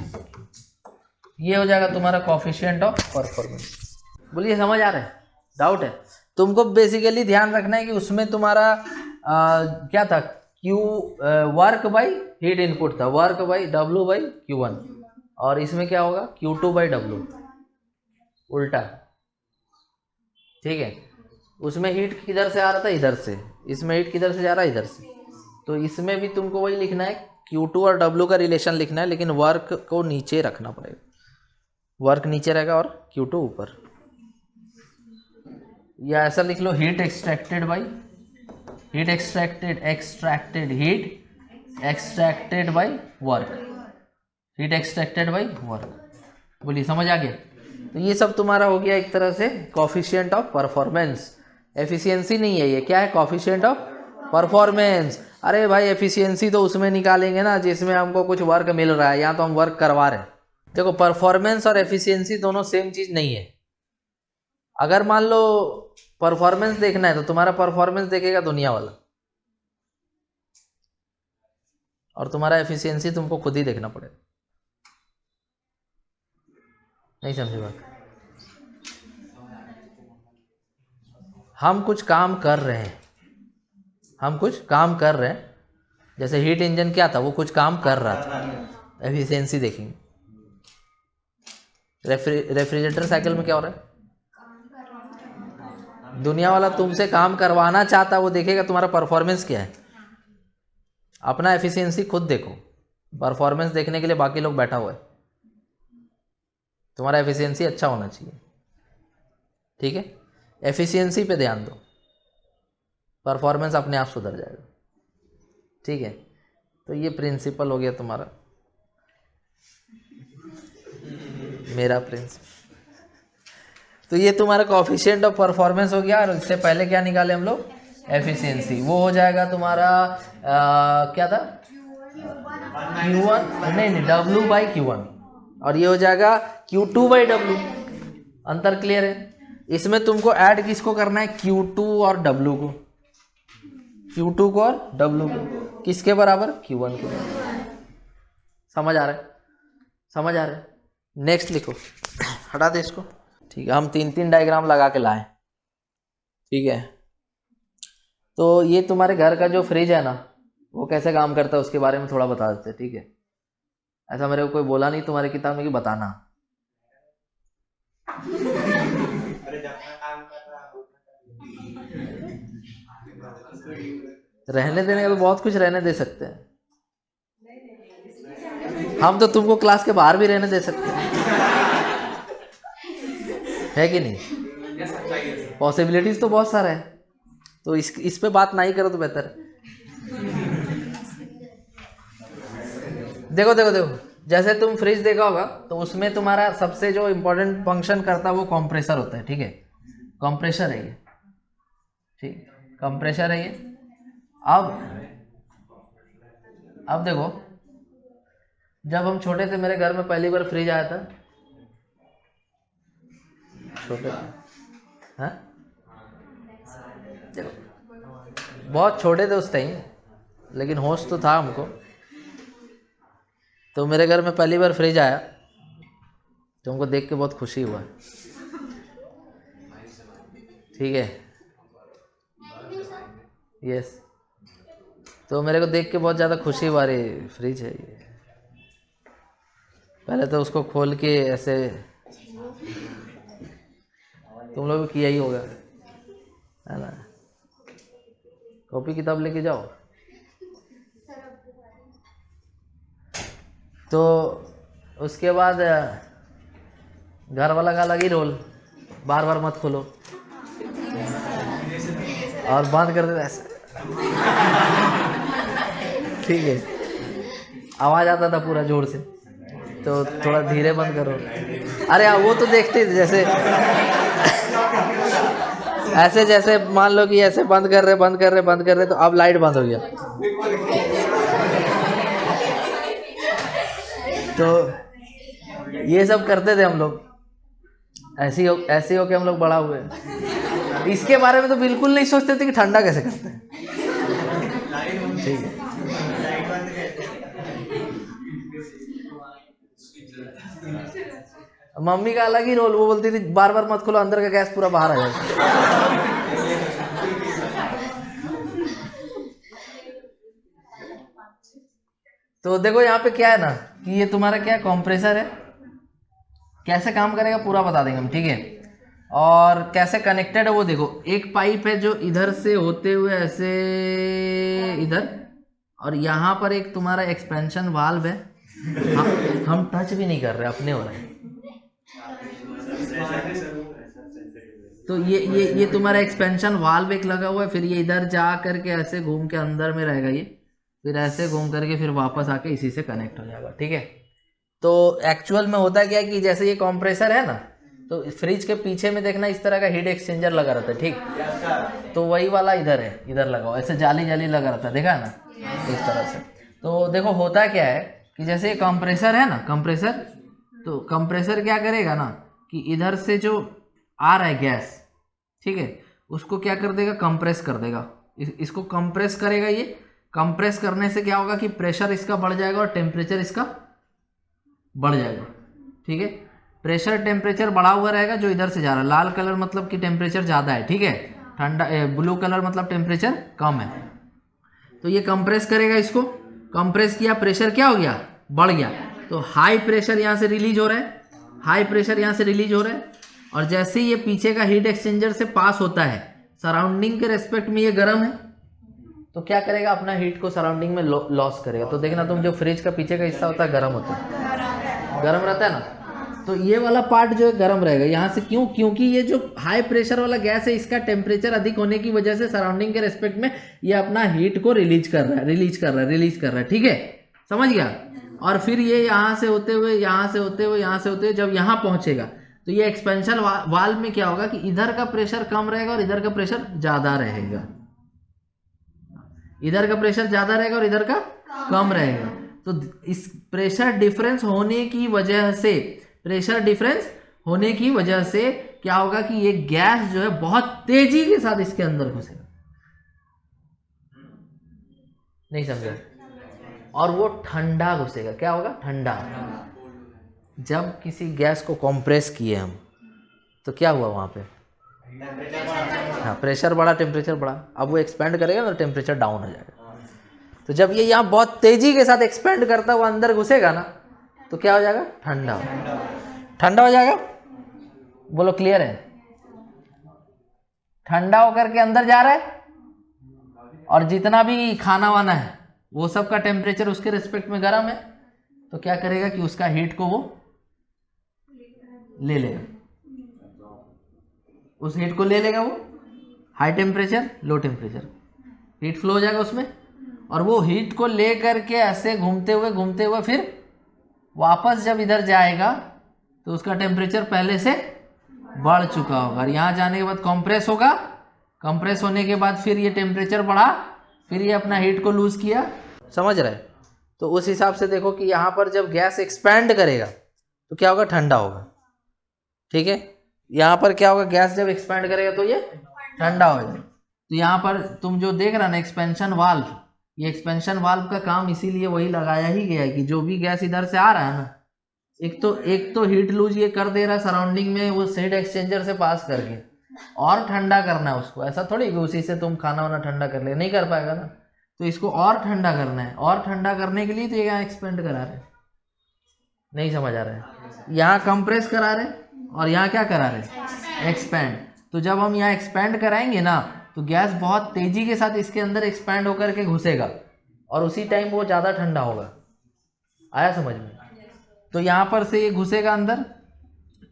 [SPEAKER 1] ये हो जाएगा तुम्हारा कोफिशिएंट ऑफ परफॉर्मेंस। बोलिए समझ आ रहा है? डाउट है? तुमको बेसिकली ध्यान रखना है कि उसमें तुम्हारा क्या था, वर्क बाई हीट इनपुट था, work by W by Q1, और इसमें क्या होगा Q2 बाई W, उल्टा, ठीक है। उसमें हीट किधर से आ रहा था, इधर से, इसमें हीट किधर से जा रहा है, इधर से। तो इसमें भी तुमको वही लिखना है, Q2 और W का रिलेशन लिखना है, लेकिन वर्क को नीचे रखना पड़ेगा, वर्क नीचे रहेगा और Q2 ऊपर, या ऐसा लिख लो, heat extracted by heat extracted by work, heat extracted by work. बोलिए समझ आ गया? तो ये सब तुम्हारा हो गया एक तरह से कोफिशिएंट ऑफ परफॉर्मेंस। एफिशिएंसी नहीं है ये, क्या है, कोफिशिएंट ऑफ परफॉर्मेंस। अरे भाई एफिशिएंसी तो उसमें निकालेंगे ना जिसमें हमको कुछ वर्क मिल रहा है, यहाँ तो हम वर्क करवा रहे हैं। देखो परफॉर्मेंस और एफिशिएंसी दोनों सेम चीज नहीं है। अगर मान लो परफॉर्मेंस देखना है तो तुम्हारा परफॉर्मेंस देखेगा दुनिया वाला, और तुम्हारा एफिशिएंसी तुमको खुद ही देखना पड़ेगा। नहीं समझे बात। हम कुछ काम कर रहे हैं, हम कुछ काम कर रहे हैं। जैसे हीट इंजन क्या था, वो कुछ काम कर रहा था, एफिशिएंसी देखेंगे। रेफ्रिजरेटर साइकिल में क्या हो रहा है, दुनिया वाला तुमसे काम करवाना चाहता, वो देखेगा तुम्हारा परफॉर्मेंस क्या है। अपना एफिशिएंसी खुद देखो, परफॉर्मेंस देखने के लिए बाकी लोग बैठा हुआ है। तुम्हारा एफिशिएंसी अच्छा होना चाहिए, ठीक है। एफिशिएंसी पे ध्यान दो, परफॉर्मेंस अपने आप सुधर जाएगा, ठीक है। तो ये प्रिंसिपल हो गया तुम्हारा, मेरा प्रिंसिपल। तो ये तुम्हारा कोएफिशिएंट ऑफ परफॉर्मेंस हो गया। और इससे पहले क्या निकाले हम लोग, एफिशिएंसी। वो हो जाएगा तुम्हारा क्या था, Q1, नहीं W/Q1, और ये हो जाएगा Q2/W। अंतर क्लियर है। इसमें तुमको ऐड किसको करना है, Q2 और W को, Q2 को और W को, किसके बराबर, Q1 के। समझ आ रहा है, समझ आ रहा है। नेक्स्ट लिखो, हटा दे इसको, ठीक है। हम 3 डायग्राम लगा के लाए, ठीक है। तो ये तुम्हारे घर का जो फ्रिज है ना, वो कैसे काम करता है उसके बारे में थोड़ा बता देते, ठीक है। ऐसा मेरे को कोई बोला नहीं तुम्हारी किताब में कि बताना। रहने देने का तो बहुत कुछ रहने दे सकते हैं हम, तो तुमको क्लास के बाहर भी रहने दे सकते हैं, है कि नहीं। पॉसिबिलिटीज तो बहुत सारा है, तो इस पे बात नहीं करो तो बेहतर है। देखो देखो देखो, जैसे तुम फ्रिज देखा होगा, तो उसमें तुम्हारा सबसे जो इम्पोर्टेंट फंक्शन करता है वो कंप्रेसर होता है, ठीक है। कंप्रेसर है ये, ठीक, कंप्रेसर है ये। अब देखो, जब हम छोटे थे, मेरे घर में पहली बार फ्रिज आया था, छोटे, हाँ देखो बहुत छोटे थे उस टाइम, लेकिन होश तो था हमको। तो मेरे घर में पहली बार फ्रिज आया, तो हमको देख के बहुत खुशी हुआ, ठीक है, यस। तो मेरे को देख के बहुत ज़्यादा खुशी हुआ, अरे फ्रिज है ये। पहले तो उसको खोल के ऐसे, तुम लोग भी किया ही होगा, है ना। कॉपी किताब लेके जाओ। तो उसके बाद घर वाला का अलग ही रोल, बार बार मत खोलो और बंद कर देता ऐसे, ठीक है। आवाज़ आता था पूरा जोर से, तो थोड़ा धीरे बंद करो। अरे वो तो देखते थे, जैसे ऐसे, जैसे मान लो कि ऐसे बंद कर रहे, तो अब लाइट बंद हो गया। तो ये सब करते थे हम लोग, ऐसे हो के हम लोग बड़ा हुए। इसके बारे में तो बिल्कुल नहीं सोचते थे कि ठंडा कैसे करते हैं, ठीक है। मम्मी का अलग ही रोल, वो बोलती थी बार बार मत खोलो, अंदर का गैस पूरा बाहर आ जाएगा। तो देखो यहाँ पे क्या है ना, कि ये तुम्हारा क्या कंप्रेसर है, कैसे काम करेगा पूरा बता देंगे हम, ठीक है। और कैसे कनेक्टेड है वो देखो, एक पाइप है जो इधर से होते हुए ऐसे इधर, और यहाँ पर एक तुम्हारा एक्सपेंशन वाल्व है। हम टच भी नहीं कर रहे, अपने हो रहे हैं। तो ये तुम्हारा एक्सपेंशन वाल्व एक लगा हुआ है, फिर ये इधर जा करके ऐसे घूम के अंदर में रहेगा ये, फिर ऐसे घूम करके फिर वापस आके इसी से कनेक्ट हो जाएगा, ठीक है। तो एक्चुअल में होता क्या है कि जैसे ये कंप्रेसर है ना, तो फ्रिज के पीछे में देखना इस तरह का हीट एक्सचेंजर लगा रहता है, ठीक। तो वही वाला इधर है, इधर लगा हुआ, ऐसे जाली जाली लगा रहता है, देखा है ना, इस तरह से। तो देखो होता क्या है कि जैसे कंप्रेसर है ना, कंप्रेसर, तो कंप्रेसर क्या करेगा ना कि इधर से जो आ रहा है गैस, ठीक है, उसको क्या कर देगा, कंप्रेस कर देगा। इसको कंप्रेस करेगा। ये कंप्रेस करने से क्या होगा कि प्रेशर इसका बढ़ जाएगा और टेम्परेचर इसका बढ़ जाएगा, ठीक है। प्रेशर टेम्परेचर बढ़ा हुआ रहेगा जो इधर से जा रहा है। लाल कलर मतलब कि टेम्परेचर ज़्यादा है, ठीक है। ठंडा ब्लू कलर मतलब टेम्परेचर कम है। तो ये कंप्रेस करेगा, इसको कंप्रेस किया, प्रेशर क्या हो गया, बढ़ गया। तो हाई प्रेशर यहाँ से रिलीज हो रहा है, हाई प्रेशर यहाँ से रिलीज हो रहा है। और जैसे ही ये पीछे का हीट एक्सचेंजर से पास होता है, सराउंडिंग के रेस्पेक्ट में ये गर्म है, तो क्या करेगा, अपना हीट को सराउंडिंग में लॉस करेगा। तो देखना तुम, जो फ्रिज का पीछे का हिस्सा होता है गर्म होता है, गर्म रहता है ना, तो ये वाला पार्ट जो है गर्म रहेगा यहाँ से। क्यों? क्योंकि ये जो हाई प्रेशर वाला गैस है, इसका टेम्परेचर अधिक होने की वजह से सराउंडिंग के रेस्पेक्ट में ये अपना हीट को रिलीज कर रहा है, ठीक है, समझ गया। और फिर ये यहाँ से होते हुए जब यहाँ पहुंचेगा, तो ये एक्सपेंशन वाल्व में क्या होगा कि इधर का प्रेशर कम रहेगा और इधर का प्रेशर ज्यादा रहेगा, इधर का प्रेशर ज्यादा रहेगा और इधर का कम रहेगा। तो इस प्रेशर डिफरेंस होने की वजह से क्या होगा कि ये गैस जो है बहुत तेजी के साथ इसके अंदर घुसेगा, नहीं समझे, और वो ठंडा घुसेगा। क्या होगा? ठंडा। जब किसी गैस को कंप्रेस किए हम, तो क्या हुआ वहां पे, हाँ, प्रेशर बढ़ा, टेम्परेचर बढ़ा। अब वो एक्सपेंड करेगा ना, टेम्परेचर डाउन हो जाएगा। तो जब ये यहाँ बहुत तेजी के साथ एक्सपेंड करता हुआ अंदर घुसेगा ना, तो क्या हो जाएगा, ठंडा हो जाएगा। बोलो क्लियर है? ठंडा होकर के अंदर जा रहा है, और जितना भी खाना वाना है वो सब का टेम्परेचर उसके रिस्पेक्ट में गर्म है। तो क्या करेगा कि उसका हीट को वो ले लेगा, उस हीट को ले लेगा वो, high temperature low temperature, heat flow हो जाएगा उसमें। और वो हीट को ले करके ऐसे घूमते हुए फिर वापस जब इधर जाएगा, तो उसका टेम्परेचर पहले से बढ़ चुका होगा। और यहाँ जाने के बाद कंप्रेस होगा, कंप्रेस होने के बाद फिर ये टेम्परेचर बढ़ा, फिर ये अपना हीट को लूज किया, समझ रहे? तो उस हिसाब से देखो कि यहाँ पर जब गैस एक्सपैंड करेगा तो क्या होगा, ठंडा होगा, ठीक है। यहाँ पर क्या होगा, गैस जब एक्सपैंड करेगा तो ये ठंडा हो जाएगा। तो यहाँ पर तुम जो देख रहा ना एक्सपेंशन वाल्व, ये एक्सपेंशन वाल्व का काम इसीलिए वही लगाया ही गया है कि जो भी गैस इधर से आ रहा है ना, एक तो हीट लूज ये कर दे रहा है सराउंडिंग में, वो हीट एक्सचेंजर से पास करके, और ठंडा करना है उसको। ऐसा थोड़ी कि उसी से तुम खाना वाना ठंडा कर ले, नहीं कर पाएगा ना। तो इसको और ठंडा करना है, और ठंडा करने के लिए तो यहाँ एक्सपेंड करा रहे, नहीं समझ आ रहा है? यहाँ कंप्रेस करा रहे और यहाँ क्या करा रहे, एक्सपैंड। तो जब हम यहाँ एक्सपैंड कराएंगे ना, तो गैस बहुत तेजी के साथ इसके अंदर एक्सपैंड होकर के घुसेगा, और उसी टाइम वो ज़्यादा ठंडा होगा। आया समझ में? तो यहाँ पर से ये घुसेगा अंदर,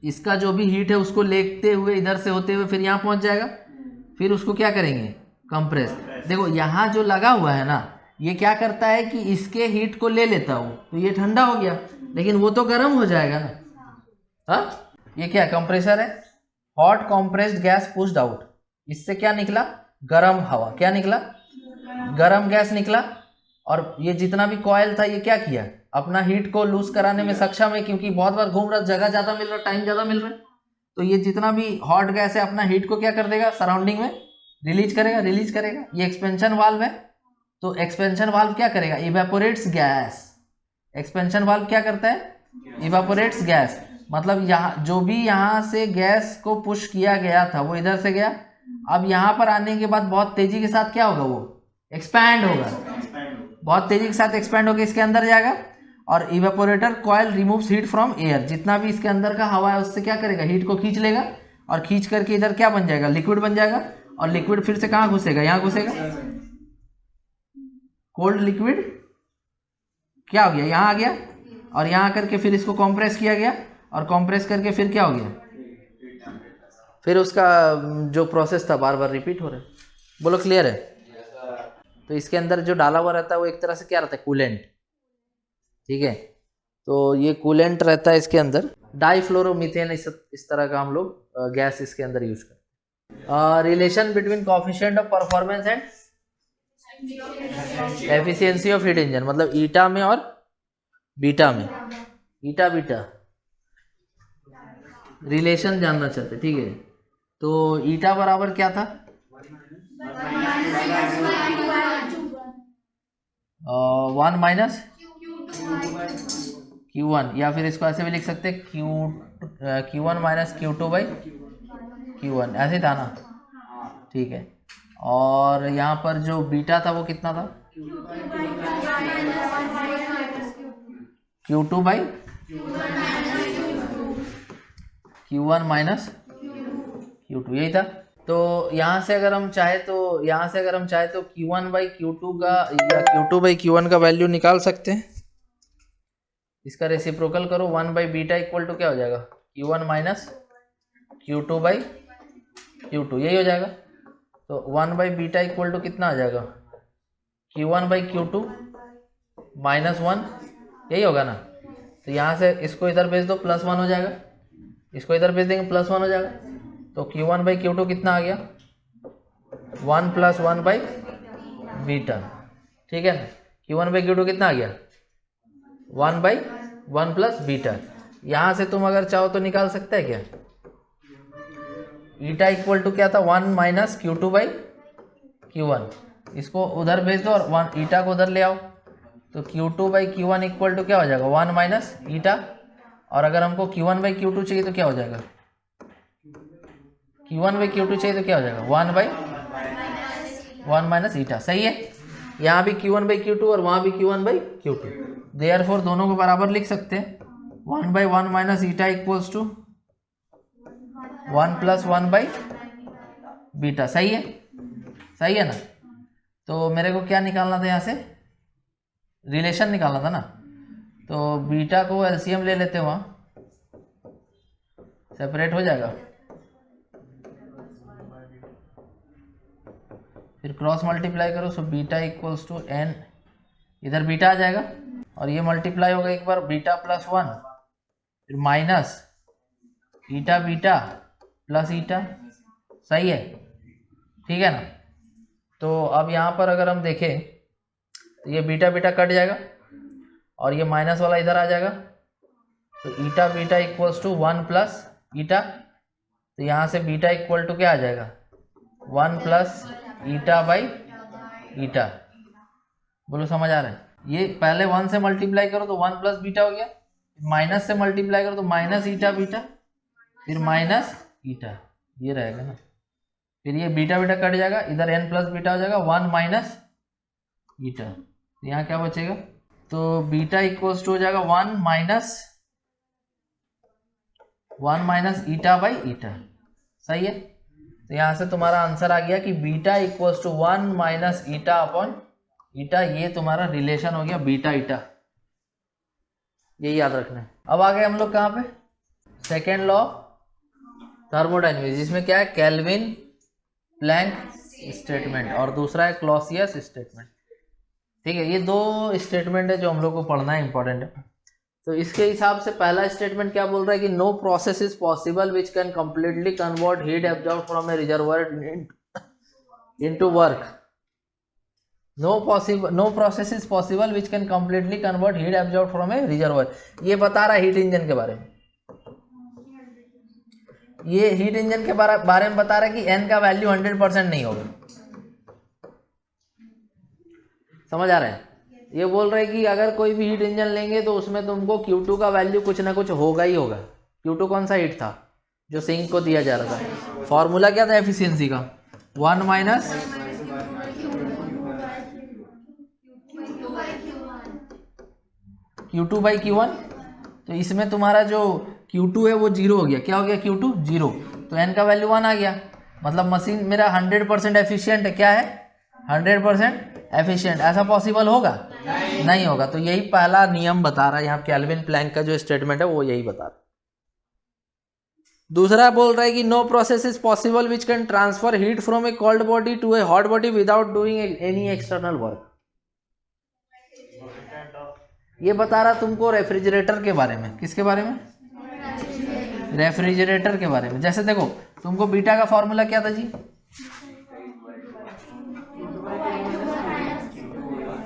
[SPEAKER 1] इसका जो भी हीट है उसको लेते हुए इधर से होते हुए फिर यहाँ पहुँच जाएगा, फिर उसको क्या करेंगे, कंप्रेस। देखो यहाँ जो लगा हुआ है ना, ये क्या करता है कि इसके हीट को ले लेता हूँ, तो ये ठंडा हो गया, लेकिन वो तो गर्म हो जाएगा ना। हाँ, ये क्या कंप्रेसर है, hot compressed gas pushed out. इससे क्या निकला, गर्म हवा, क्या निकला, गर्म गैस निकला। और ये जितना भी कॉयल था ये क्या किया, अपना हीट को लूज कराने में सक्षम है, क्योंकि बहुत बार घूम रहा, जगह ज़्यादा मिल रहा, टाइम ज़्यादा मिल रहा है। तो ये जितना भी हॉट गैस है अपना हीट को क्या कर देगा, सराउंडिंग में रिलीज करेगा। ये एक्सपेंशन वाल्व है, तो एक्सपेंशन वाल्व क्या करेगा, इवेपोरेट्स गैस। एक्सपेंशन वाल्व क्या करता है, इवेपोरेट्स गैस। मतलब यहाँ जो भी यहाँ से गैस को पुश किया गया था वो इधर से गया, अब यहाँ पर आने के बाद बहुत तेजी के साथ क्या होगा, वो एक्सपैंड होगा, बहुत तेजी के साथ एक्सपैंड होकर इसके अंदर जाएगा। और evaporator coil removes heat from air, जितना भी इसके अंदर का हवा है उससे क्या करेगा, हीट को खींच लेगा, और खींच करके इधर क्या बन जाएगा, लिक्विड बन जाएगा। और लिक्विड फिर से कहाँ घुसेगा, यहाँ घुसेगा, कोल्ड लिक्विड क्या हो गया, यहाँ आ गया, और यहाँ करके फिर इसको कंप्रेस किया गया, और कंप्रेस करके फिर क्या हो गया, फिर उसका जो प्रोसेस था बार बार रिपीट हो रहा है। बोलो क्लियर है? तो इसके अंदर जो डाला हुआ रहता है वो एक तरह से क्या रहता है, कूलेंट, ठीक है। तो ये कूलेंट रहता है इसके अंदर, डाइफ्लोरोमीथेन, इस तरह का हम लोग गैस इसके अंदर यूज करते हैं। Relation between coefficient of performance and efficiency of heat engine, मतलब ईटा में और बीटा में, ईटा बीटा रिलेशन जानना चाहते, ठीक है। तो ईटा बराबर क्या था, 1 माइनस Q1, या फिर इसको ऐसे भी लिख सकते हैं Q1 minus Q2 by Q1, ऐसे था ना, ठीक है। और यहाँ पर जो बीटा था वो कितना था, Q2 by Q1 minus Q2, यही था। तो यहाँ से अगर हम चाहे तो Q1 बाई Q2 का या Q2 बाई Q1 का वैल्यू निकाल सकते हैं। इसका रेसिप्रोकल करो, 1 बाई बीटा इक्वल टू क्या हो जाएगा, Q1 minus Q2 by Q2, यही हो जाएगा। तो 1 बाई बीटा इक्वल टू कितना आ जाएगा, Q1 बाई Q2 माइनस 1, यही होगा ना। तो यहाँ से इसको इधर भेज दो, +1 हो जाएगा, इसको इधर भेज देंगे, +1 हो जाएगा। तो Q1 बाई Q2 कितना आ गया, 1 + 1 बाई बीटा, ठीक है ना। Q1 बाई Q2 कितना आ गया, 1 बाई 1 प्लस बीटा। यहाँ से तुम अगर चाहो तो निकाल सकते हैं क्या, ईटा इक्वल टू क्या था, 1 माइनस Q2 बाई Q1, इसको उधर भेज दो और 1 ईटा को उधर ले आओ। तो Q2 by Q1 equal to क्या हो जाएगा, 1 माइनस ईटा। और अगर हमको Q1 बाई Q2 चाहिए तो क्या हो जाएगा, Q1 बाई Q2 चाहिए तो क्या हो जाएगा, 1 बाई 1 माइनस ईटा, सही है। यहाँ भी Q1 बाई Q2 और वहाँ भी Q1 बाई Q2, देयरफॉर दोनों को बराबर लिख सकते हैं। 1 by 1 minus eta equals to 1 + 1 by beta, सही है, सही है ना। तो मेरे को क्या निकालना था, यहाँ से रिलेशन निकालना था ना। तो बीटा को एलसीएम ले लेते हैं, वहाँ सेपरेट हो जाएगा, फिर क्रॉस मल्टीप्लाई करो, so beta equals to n, इधर बीटा आ जाएगा और ये मल्टीप्लाई होगा एक बार, बीटा + 1 फिर minus eta beta plus eta, सही है, ठीक है ना। तो अब यहाँ पर अगर हम देखें तो ये बीटा बीटा कट जाएगा और ये माइनस वाला इधर आ जाएगा। तो eta beta equals to 1 plus eta, तो यहाँ से बीटा इक्वल टू क्या आ जाएगा, 1 प्लस ईटा बाई ईटा। बोलो समझ आ रहा है। ये पहले 1 से मल्टीप्लाई करो तो 1 प्लस बीटा हो गया, माइनस से मल्टीप्लाई करो तो माइनस ईटा बीटा, फिर माइनस ईटा, ये रहेगा ना। फिर ये बीटा बीटा कट जाएगा, इधर n प्लस बीटा हो जाएगा, 1 माइनस ईटा, यहाँ क्या बचेगा, तो बीटा इक्वल्स टू हो जाएगा 1 माइनस ईटा बाई ईटा, सही है। तो यहाँ से तुम्हारा आंसर आ गया कि beta equals to 1 minus eta upon eta, ये तुम्हारा रिलेशन हो गया बीटा ईटा, ये याद रखना है। अब आ गए हम लोग कहाँ पे, सेकेंड लॉ थर्मोडायनेमिक्स, जिसमें क्या है, केल्विन प्लैंक स्टेटमेंट और दूसरा है क्लॉसियस स्टेटमेंट, ठीक है। ये दो स्टेटमेंट है जो हम लोग को पढ़ना है, इंपॉर्टेंट है। तो इसके हिसाब से पहला स्टेटमेंट क्या बोल रहा है कि no process is possible which can completely convert heat absorb from a reservoir into work. No process is possible which can completely convert heat absorb from a reservoir. ये बता रहा है हीट इंजन के बारे में, ये हीट इंजन के बारे में बता रहा है कि n का वैल्यू 100% नहीं होगा, समझ आ रहा है। ये बोल रहे हैं कि अगर कोई भी हीट इंजन लेंगे तो उसमें तुमको Q2 का वैल्यू कुछ ना कुछ होगा ही होगा। Q2 कौन सा हीट था जो सिंक को दिया जा रहा था, फॉर्मूला क्या था एफिशिएंसी का, 1 माइनस Q2 बाई Q1। तो इसमें तुम्हारा जो Q2 है वो 0 हो गया, क्या हो गया, Q2 0, तो n का वैल्यू 1 आ गया, मतलब मशीन मेरा 100% एफिशिएंट है, क्या है 100% एफिशिएंट। ऐसा पॉसिबल होगा, नहीं होगा। तो यही पहला नियम बता रहा है यहाँ केल्विन प्लैंक का जो स्टेटमेंट है वो यही बता रहा है। दूसरा बोल रहा है कि no process is possible which can transfer heat from a cold body to a hot body without doing any external work. ये बता रहा तुमको रेफ्रिजरेटर के बारे में, किसके बारे में, रेफ्रिजरेटर के बारे में। जैसे देखो तुमको बीटा का फॉर्मूला क्या था जी,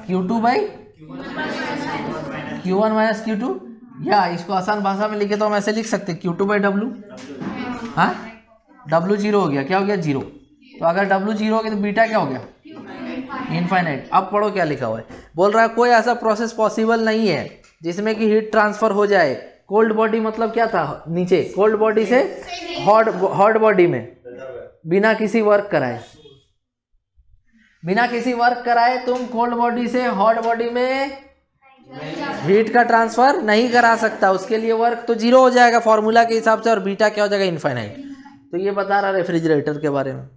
[SPEAKER 1] Q2 by Q1 minus Q2, या इसको आसान भाषा में लिखे तो हम ऐसे लिख सकते Q2 बाई W। हाँ, W 0 हो गया, क्या हो गया 0। तो अगर W 0 हो गया तो बीटा क्या हो गया इनफाइनाइट। अब पढ़ो क्या लिखा हुआ है, बोल रहा है कोई ऐसा प्रोसेस पॉसिबल नहीं है जिसमें कि हीट ट्रांसफर हो जाए। कोल्ड बॉडी मतलब क्या था, नीचे कोल्ड बॉडी से हॉट बॉडी में बिना किसी वर्क कराए, बिना किसी वर्क कराए तुम कोल्ड बॉडी से हॉट बॉडी में हीट का ट्रांसफर नहीं करा सकता। उसके लिए वर्क तो जीरो हो जाएगा फॉर्मूला के हिसाब से, और बीटा क्या हो जाएगा, इनफाइनाइट। तो ये बता रहा रेफ्रिजरेटर के बारे में।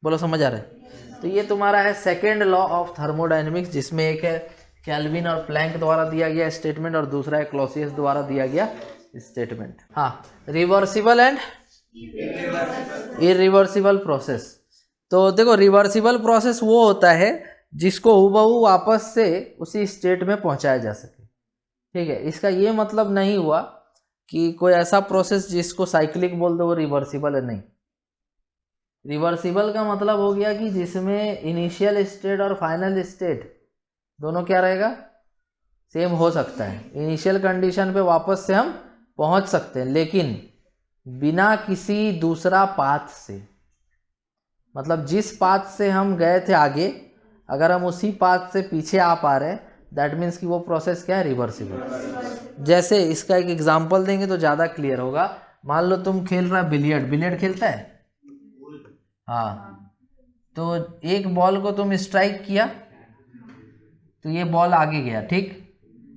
[SPEAKER 1] बोलो समझ आ रहा है। तो ये तुम्हारा है सेकेंड लॉ ऑफ थर्मोडायनेमिक्स, जिसमें एक है कैल्विन और प्लैंक द्वारा दिया गया स्टेटमेंट और दूसरा है क्लॉसियस द्वारा दिया गया स्टेटमेंट। हाँ, रिवर्सिबल एंड इरिवर्सिबल प्रोसेस। तो देखो रिवर्सिबल प्रोसेस वो होता है जिसको हुबहू वापस से उसी स्टेट में पहुंचाया जा सके। ठीक है, इसका ये मतलब नहीं हुआ कि कोई ऐसा प्रोसेस जिसको साइक्लिक बोल दो वो रिवर्सिबल है, नहीं। रिवर्सिबल का मतलब हो गया कि जिसमें इनिशियल स्टेट और फाइनल स्टेट दोनों क्या रहेगा, सेम हो सकता है। इनिशियल कंडीशन पे वापस से हम पहुंच सकते हैं, लेकिन बिना किसी दूसरा पाथ से। मतलब जिस पाथ से हम गए थे आगे, अगर हम उसी पाथ से पीछे आ पा रहे हैं, दैट मीन्स कि वो प्रोसेस क्या है, रिवर्सिबल। जैसे इसका एक एग्जांपल देंगे तो ज़्यादा क्लियर होगा। मान लो तुम खेल रहा है बिलियर्ड, बिलियर्ड खेलता है, हाँ। तो एक बॉल को तुम स्ट्राइक किया तो ये बॉल आगे गया, ठीक।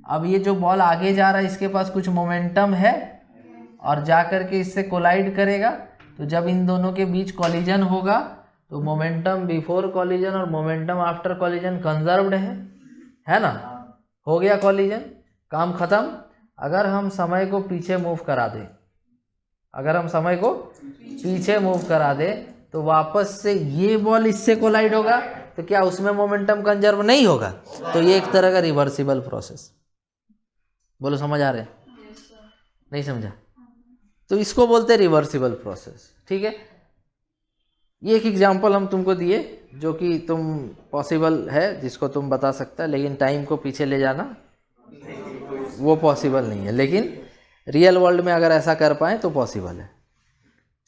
[SPEAKER 1] अब ये जो बॉल आगे जा रहा है इसके पास कुछ मोमेंटम है और जा करके इससे कोलाइड करेगा। तो जब इन दोनों के बीच कॉलिजन होगा तो मोमेंटम बिफोर कॉलिजन और मोमेंटम आफ्टर कॉलिजन कंजर्व्ड है ना। हो गया कॉलिजन, काम खत्म। अगर हम समय को पीछे मूव करा दें, अगर हम समय को पीछे मूव करा दें तो वापस से ये बॉल इससे कोलाइड होगा, तो क्या उसमें मोमेंटम कंजर्व नहीं होगा। तो ये एक तरह का रिवर्सिबल प्रोसेस। बोलो समझ आ रहे हैं, नहीं समझा। तो इसको बोलते हैं रिवर्सिबल प्रोसेस, ठीक है। ये एक एग्जांपल हम तुमको दिए जो कि तुम पॉसिबल है, जिसको तुम बता सकता है, लेकिन टाइम को पीछे ले जाना वो पॉसिबल नहीं है। लेकिन रियल वर्ल्ड में अगर ऐसा कर पाए तो पॉसिबल है,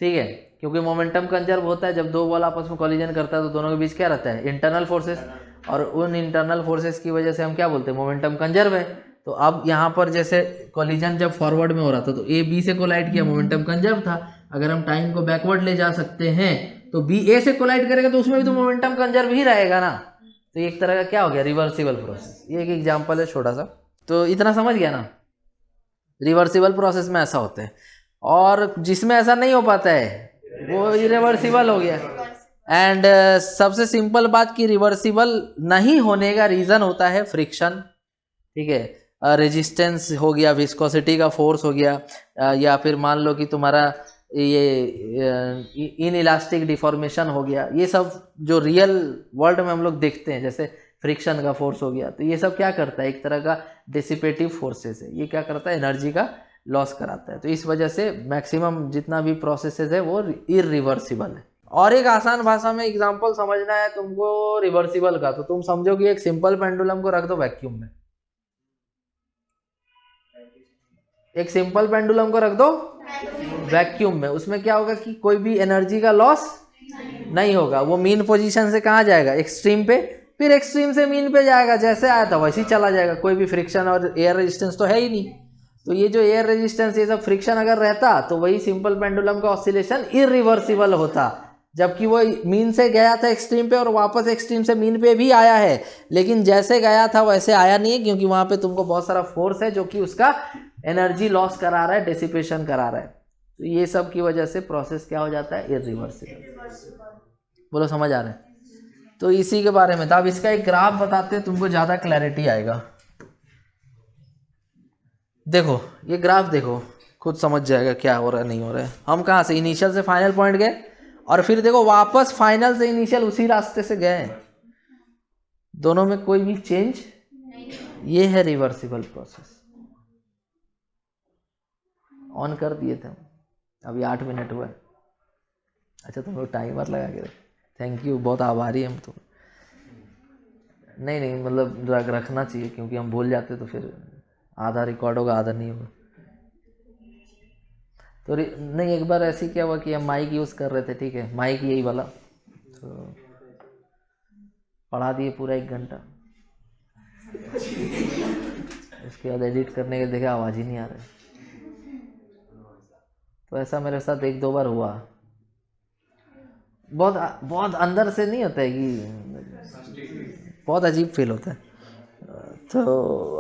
[SPEAKER 1] ठीक है। क्योंकि मोमेंटम कंजर्व होता है जब दो बॉल आपस में कॉलिजन करता है तो दोनों के बीच क्या रहता है, इंटरनल फोर्सेस। और उन इंटरनल फोर्सेस की वजह से हम क्या बोलते हैं, मोमेंटम कंजर्व है। तो अब यहाँ पर जैसे कॉलिजन जब फॉरवर्ड में हो रहा था तो ए बी से कोलाइड किया, मोमेंटम कंजर्व था। अगर हम टाइम को बैकवर्ड ले जा सकते हैं तो बी ए से कोलाइड करेगा तो उसमें भी तो मोमेंटम कंजर्व ही रहेगा ना। तो एक तरह का क्या हो गया, रिवर्सिबल प्रोसेस। ये एक एग्जाम्पल है छोटा सा। तो इतना समझ गया ना, रिवर्सिबल प्रोसेस में ऐसा होता है। और जिसमें ऐसा नहीं हो पाता है वो इरिवर्सिबल हो गया। एंड सबसे सिंपल बात कि रिवर्सिबल नहीं होने का रीज़न होता है फ्रिक्शन, ठीक है। रेजिस्टेंस हो गया, विस्कोसिटी का फोर्स हो गया, या फिर मान लो कि तुम्हारा ये इनइलास्टिक डिफॉर्मेशन हो गया। ये सब जो रियल वर्ल्ड में हम लोग देखते हैं, जैसे फ्रिक्शन का फोर्स हो गया, तो ये सब क्या करता है, एक तरह का डिसिपेटिव फोर्सेस है। ये क्या करता है, एनर्जी का लॉस कराता है। तो इस वजह से मैक्सिमम जितना भी प्रोसेसेस है वो इरिवर्सिबल है। और एक आसान भाषा में एग्जांपल समझना है तुमको रिवर्सिबल का, तो तुम समझो कि एक सिंपल पेंडुलम को रख दो वैक्यूम में। एक सिंपल पेंडुलम को रख दो वैक्यूम में, उसमें क्या होगा कि कोई भी एनर्जी का लॉस नहीं होगा। वो मीन पोजीशन से कहाँ जाएगा, एक्सट्रीम पे, फिर एक्सट्रीम से मीन पे जाएगा, जैसे आया था वैसे ही चला जाएगा। कोई भी फ्रिक्शन और एयर रेजिस्टेंस तो है ही नहीं। तो ये जो एयर रेजिस्टेंस, ये सब फ्रिक्शन अगर रहता तो वही सिंपल पेंडुलम का ऑसिलेशन इरिवर्सिबल होता। जबकि वो मीन से गया था एक्सट्रीम पे और वापस एक्सट्रीम से मीन पे भी आया है, लेकिन जैसे गया था वैसे आया नहीं है, क्योंकि वहाँ पे तुमको बहुत सारा फोर्स है जो कि उसका एनर्जी लॉस करा रहा है, डिसिपेशन करा रहा है। तो ये सब की वजह से प्रोसेस क्या हो जाता है, इरिवर्सिबल। बोलो समझ आ रहा है। तो इसी के बारे में था। अब इसका एक ग्राफ बताते हैं, तुमको ज़्यादा क्लैरिटी आएगा। देखो ये ग्राफ देखो, खुद समझ जाएगा क्या हो रहा है नहीं हो रहा है। हम कहाँ से इनिशियल से फाइनल पॉइंट गए और फिर देखो वापस फाइनल से इनिशियल उसी रास्ते से गए, दोनों में कोई भी चेंज। ये है रिवर्सिबल प्रोसेस। ऑन कर दिए थे हम, अभी 8 मिनट हुआ। अच्छा तुम लोग टाइमर लगा के, थैंक यू, बहुत आभारी हम तो। नहीं मतलब रखना चाहिए, क्योंकि हम भूल जाते तो फिर आधा रिकॉर्ड होगा आधा नहीं होगा। तो नहीं, एक बार ऐसे क्या हुआ कि हम माइक यूज़ कर रहे थे, ठीक है, माइक यही वाला, तो पढ़ा दिए पूरा 1 घंटा। उसके बाद एडिट करने के देखा आवाज़ ही नहीं आ रही। तो ऐसा मेरे साथ 1-2 बार हुआ। बहुत बहुत अंदर से नहीं होता है कि बहुत अजीब फील होता है। तो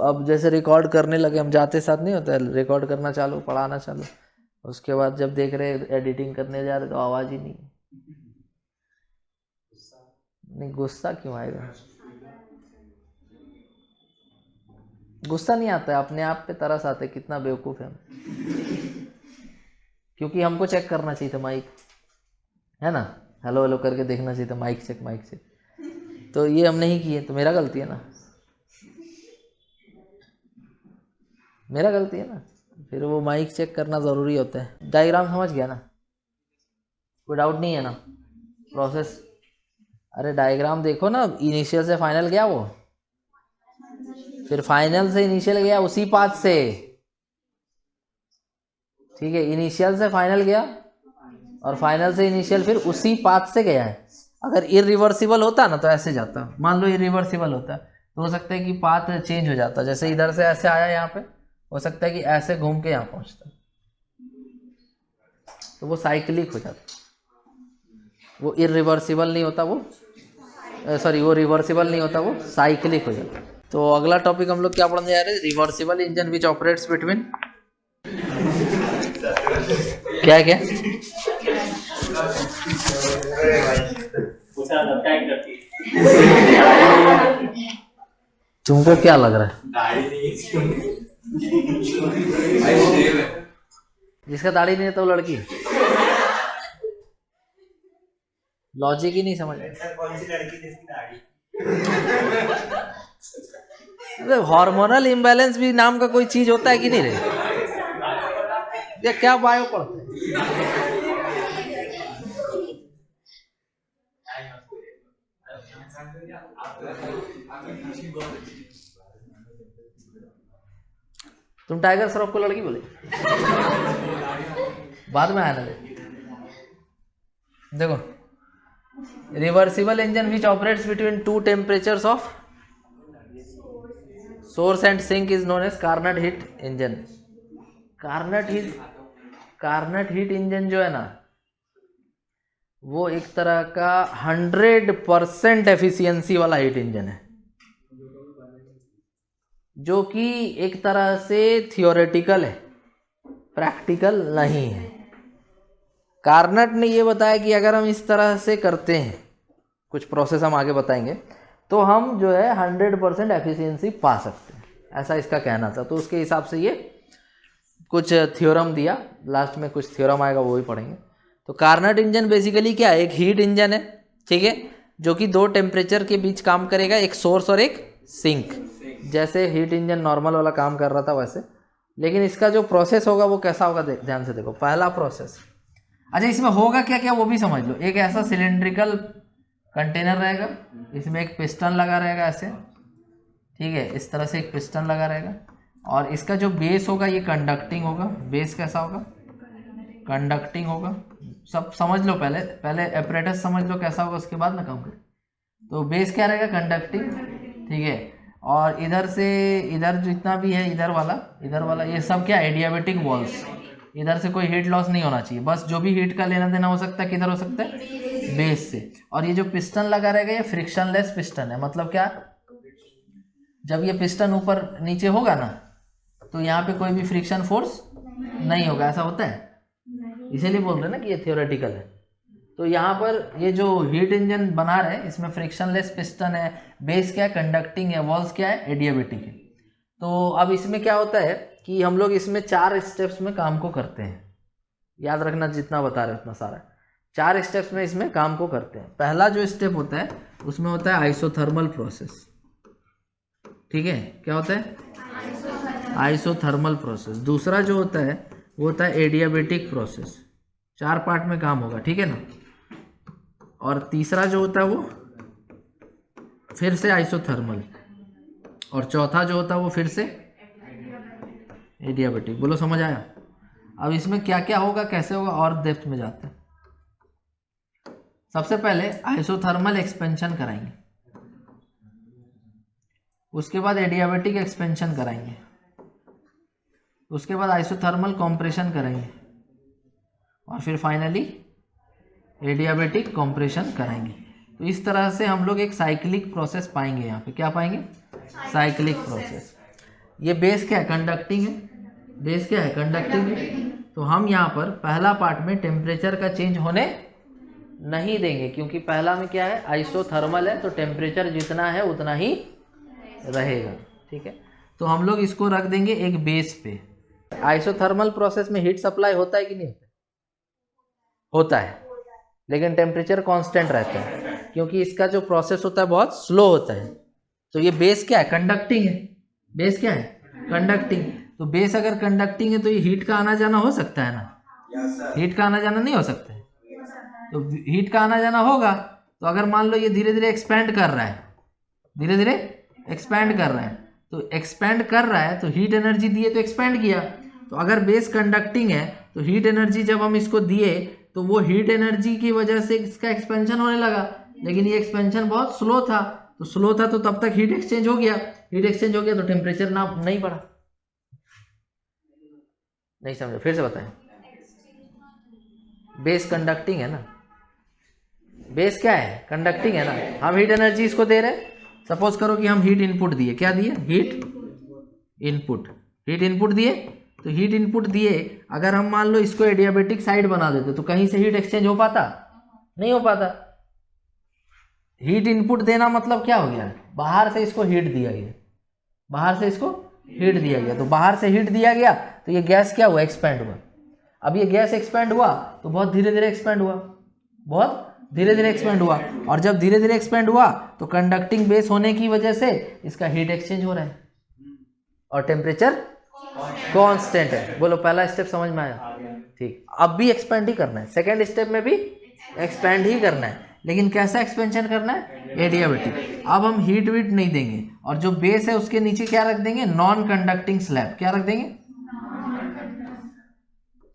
[SPEAKER 1] अब जैसे रिकॉर्ड करने लगे हम, जाते साथ नहीं होता है, रिकॉर्ड करना चालू, पढ़ाना चालू, उसके बाद जब देख रहे एडिटिंग करने जा रहे तो आवाज़ ही नहीं। नहीं, गुस्सा क्यों आएगा? गुस्सा नहीं आता है, अपने आप पे तरस आते, कितना बेवकूफ़ है हम। क्योंकि हमको चेक करना चाहिए था माइक, है ना, हेलो हेलो करके देखना चाहिए था, माइक चेक माइक चेक। तो ये हम नहीं किए, तो मेरा गलती है ना, मेरा गलती है ना। फिर वो माइक चेक करना ज़रूरी होता है। डायग्राम समझ गया ना? कोई डाउट नहीं है ना? प्रोसेस, अरे डायग्राम देखो ना, इनिशियल से फाइनल गया वो, फिर फाइनल से इनिशियल गया उसी पाथ से, ठीक है, इनिशियल से फाइनल गया और फाइनल से इनिशियल फिर उसी पाथ से गया है। अगर इरिवर्सिबल होता ना तो ऐसे जाता, मान लो इरिवर्सिबल होता तो हो सकता है कि पाथ चेंज हो जाता, जैसे इधर से ऐसे आया यहाँ पे, हो सकता है कि ऐसे घूम के यहाँ पहुँचता, तो वो साइक्लिक हो जाता, वो इरिवर्सिबल नहीं होता, वो सॉरी वो रिवर्सिबल नहीं होता, वो साइक्लिक हो जाता। तो अगला टॉपिक हम लोग क्या पढ़ने जा रहे हैं? Reversible engine which operates between क्या क्या तुमको क्या लग रहा है? जिसका दाढ़ी नहीं है तो वो लड़की, लॉजिक ही नहीं समझ।
[SPEAKER 2] कौन सी लड़की जिसकी दाढ़ी?
[SPEAKER 1] हार्मोनल इम्बैलेंस भी नाम का कोई चीज होता है कि नहीं रे? ये क्या बायो पढ़ते हैं? तुम टाइगर श्रॉफ को लड़की बोले? बाद में आया ना, देखो, reversible engine which operates between 2 temperatures of source and sink is known as Carnot heat engine. Carnot heat engine जो है ना, वो एक तरह का 100% एफिशिएंसी वाला हीट इंजन है, जो कि एक तरह से थियोरेटिकल है, प्रैक्टिकल नहीं है। कार्नट ने ये बताया कि अगर हम इस तरह से करते हैं, कुछ प्रोसेस हम आगे बताएंगे, तो हम जो है 100% एफिशिएंसी पा सकते हैं, ऐसा इसका कहना था। तो उसके हिसाब से ये कुछ थ्योरम दिया, लास्ट में कुछ थ्योरम आएगा वो भी पढ़ेंगे। तो कार्नट इंजन बेसिकली क्या है? एक हीट इंजन है, ठीक है, जो कि 2 टेम्परेचर के बीच काम करेगा, एक सोर्स और एक सिंक। जैसे हीट इंजन नॉर्मल वाला काम कर रहा था वैसे, लेकिन इसका जो प्रोसेस होगा वो कैसा होगा, ध्यान से देखो। पहला प्रोसेस, अच्छा इसमें होगा क्या क्या वो भी समझ लो। एक ऐसा सिलेंड्रिकल कंटेनर रहेगा, इसमें एक पिस्टन लगा रहेगा ऐसे, ठीक है, इस तरह से एक पिस्टन लगा रहेगा, और इसका जो बेस होगा ये कंडक्टिंग होगा। बेस कैसा होगा? कंडक्टिंग होगा। सब समझ लो, पहले एपरेटस समझ लो कैसा होगा, उसके बाद ना काम करें। तो बेस क्या रहेगा? कंडक्टिंग, ठीक है। और इधर से इधर जितना भी है, इधर वाला ये सब क्या? Adiabatic walls. इधर से कोई हीट लॉस नहीं होना चाहिए, बस जो भी हीट का लेना देना हो सकता है किधर हो सकता है? बेस से। और ये जो पिस्टन लगा रहेगा ये फ्रिक्शनलेस पिस्टन है। मतलब क्या? जब ये पिस्टन ऊपर नीचे होगा ना, तो यहाँ पे कोई भी फ्रिक्शन फोर्स नहीं होगा। ऐसा होता है, इसीलिए बोल रहे हैं ना कि ये थियोरेटिकल है। तो यहाँ पर ये जो हीट इंजन बना रहे हैं, इसमें फ्रिक्शनलेस पिस्टन है, बेस क्या है? कंडक्टिंग है, वॉल्स क्या है? एडियाबेटिक है। तो अब इसमें क्या होता है कि हम लोग इसमें 4 स्टेप्स में काम को करते हैं। याद रखना, जितना बता रहे उतना सारा 4 स्टेप्स में इसमें काम को करते हैं। पहला जो स्टेप होता है उसमें होता है आइसोथर्मल प्रोसेस, ठीक है। क्या होता है? Isothermal process. दूसरा जो होता है वो होता है एडियाबेटिक प्रोसेस। 4 पार्ट में काम होगा, ठीक है ना। और तीसरा जो होता है वो फिर से आइसोथर्मल, और चौथा जो होता है वो फिर से एडियाबेटिक। बोलो समझ आया? अब इसमें क्या क्या होगा, कैसे होगा, और डेप्थ में जाते हैं। सबसे पहले आइसोथर्मल एक्सपेंशन कराएंगे, उसके बाद एडियाबेटिक एक्सपेंशन कराएंगे, उसके बाद आइसोथर्मल कॉम्प्रेशन करेंगे और फिर फाइनली एडियाबेटिक कॉम्प्रेशन करेंगे। तो इस तरह से हम लोग एक साइक्लिक प्रोसेस पाएंगे यहाँ पे। क्या पाएंगे? Cyclic process. ये बेस क्या है? कंडक्टिंग है। बेस क्या है? कंडक्टिंग है। तो हम यहाँ पर पहला पार्ट में टेम्परेचर का चेंज होने नहीं देंगे, क्योंकि पहला में क्या है? आइसोथर्मल है, तो टेम्परेचर जितना है उतना ही रहेगा। ठीक है, तो हम लोग इसको रख देंगे एक बेस पे। आइसोथर्मल प्रोसेस में हीट सप्लाई होता है कि नहीं होता? होता है, लेकिन टेम्परेचर कांस्टेंट रहता है, क्योंकि इसका जो प्रोसेस होता है बहुत स्लो होता है। तो ये बेस क्या है? कंडक्टिंग है। बेस क्या है? कंडक्टिंग। तो बेस अगर कंडक्टिंग है तो ये हीट का आना जाना हो सकता है ना? हीट का आना जाना नहीं हो सकता है। तो हीट का आना जाना होगा। तो अगर मान लो ये धीरे धीरे एक्सपेंड कर रहा है, धीरे धीरे एक्सपेंड कर रहा है, तो एक्सपेंड कर रहा है तो हीट एनर्जी दिए तो एक्सपेंड किया। तो अगर बेस कंडक्टिंग है तो हीट एनर्जी जब हम इसको दिए तो वो हीट एनर्जी की वजह से इसका एक्सपेंशन होने लगा, लेकिन ये एक्सपेंशन बहुत स्लो था। तो स्लो था तो तब तक हीट एक्सचेंज हो गया। हीट एक्सचेंज हो गया तो टेम्परेचर ना नहीं बढ़ा। नहीं समझो, फिर से बताएं। बेस कंडक्टिंग है ना? बेस क्या है? कंडक्टिंग है ना? हम हीट एनर्जी इसको दे रहे हैं। सपोज करो कि हम हीट इनपुट दिए। क्या दिए? Heat input. हीट इनपुट दिए, तो हीट इनपुट दिए अगर हम मान लो इसको एडियाबेटिक साइड बना देते तो कहीं से हीट एक्सचेंज हो पाता? नहीं हो पाता। हीट इनपुट देना मतलब क्या हो गया? बाहर से इसको हीट दिया गया, बाहर से इसको हीट दिया गया। तो बाहर से हीट दिया गया तो ये गैस क्या हुआ? एक्सपेंड हुआ। अब ये गैस एक्सपेंड हुआ तो बहुत धीरे धीरे एक्सपेंड हुआ, बहुत धीरे धीरे एक्सपेंड हुआ। और जब धीरे धीरे एक्सपेंड हुआ तो कंडक्टिंग बेस होने की वजह से इसका हीट एक्सचेंज हो रहा है और टेम्परेचर कांस्टेंट है। बोलो, पहला स्टेप समझ में आया? ठीक। अब भी एक्सपेंड ही करना है, सेकेंड स्टेप में भी एक्सपेंड ही करना है, लेकिन कैसा एक्सपेंशन करना है? एडियाबेटिक। अब हम हीट वीट नहीं देंगे और जो बेस है उसके नीचे क्या रख देंगे? Non conducting slab. क्या रख देंगे?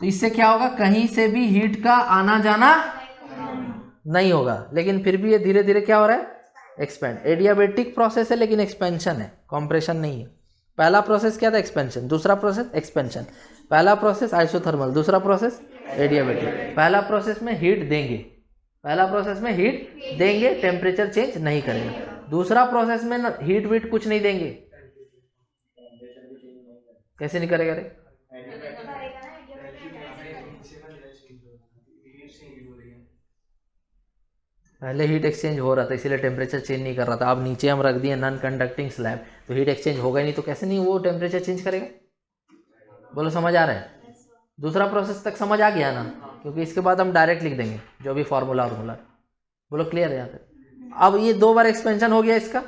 [SPEAKER 1] तो इससे क्या होगा? कहीं से भी हीट का आना जाना नहीं होगा, लेकिन फिर भी ये धीरे धीरे क्या हो रहा है? एक्सपेंड। एडियाबेटिक प्रोसेस है लेकिन एक्सपेंशन है, कॉम्प्रेशन नहीं है। पहला प्रोसेस क्या था? एक्सपेंशन। दूसरा प्रोसेस एक्सपेंशन। पहला प्रोसेस आइसोथर्मल, दूसरा प्रोसेस एडियाबेटिक। पहला प्रोसेस में हीट देंगे, पहला प्रोसेस में हीट देंगे, टेम्परेचर चेंज नहीं करेगा। दूसरा प्रोसेस में हीट वीट कुछ नहीं देंगे। कैसे नहीं करेगा रे? पहले हीट एक्सचेंज हो रहा था इसीलिए टेम्परेचर चेंज नहीं कर रहा था। अब नीचे हम रख दिए नॉन कंडक्टिंग स्लैब, तो हीट एक्सचेंज होगा ही नहीं, तो कैसे नहीं वो टेम्परेचर चेंज करेगा? बोलो, समझ आ रहा है? दूसरा प्रोसेस तक समझ आ गया ना? क्योंकि इसके बाद हम डायरेक्ट लिख देंगे जो भी फॉर्मूला वार्मूला। बोलो, क्लियर है यहाँ तक? अब ये दो बार एक्सपेंशन हो गया इसका।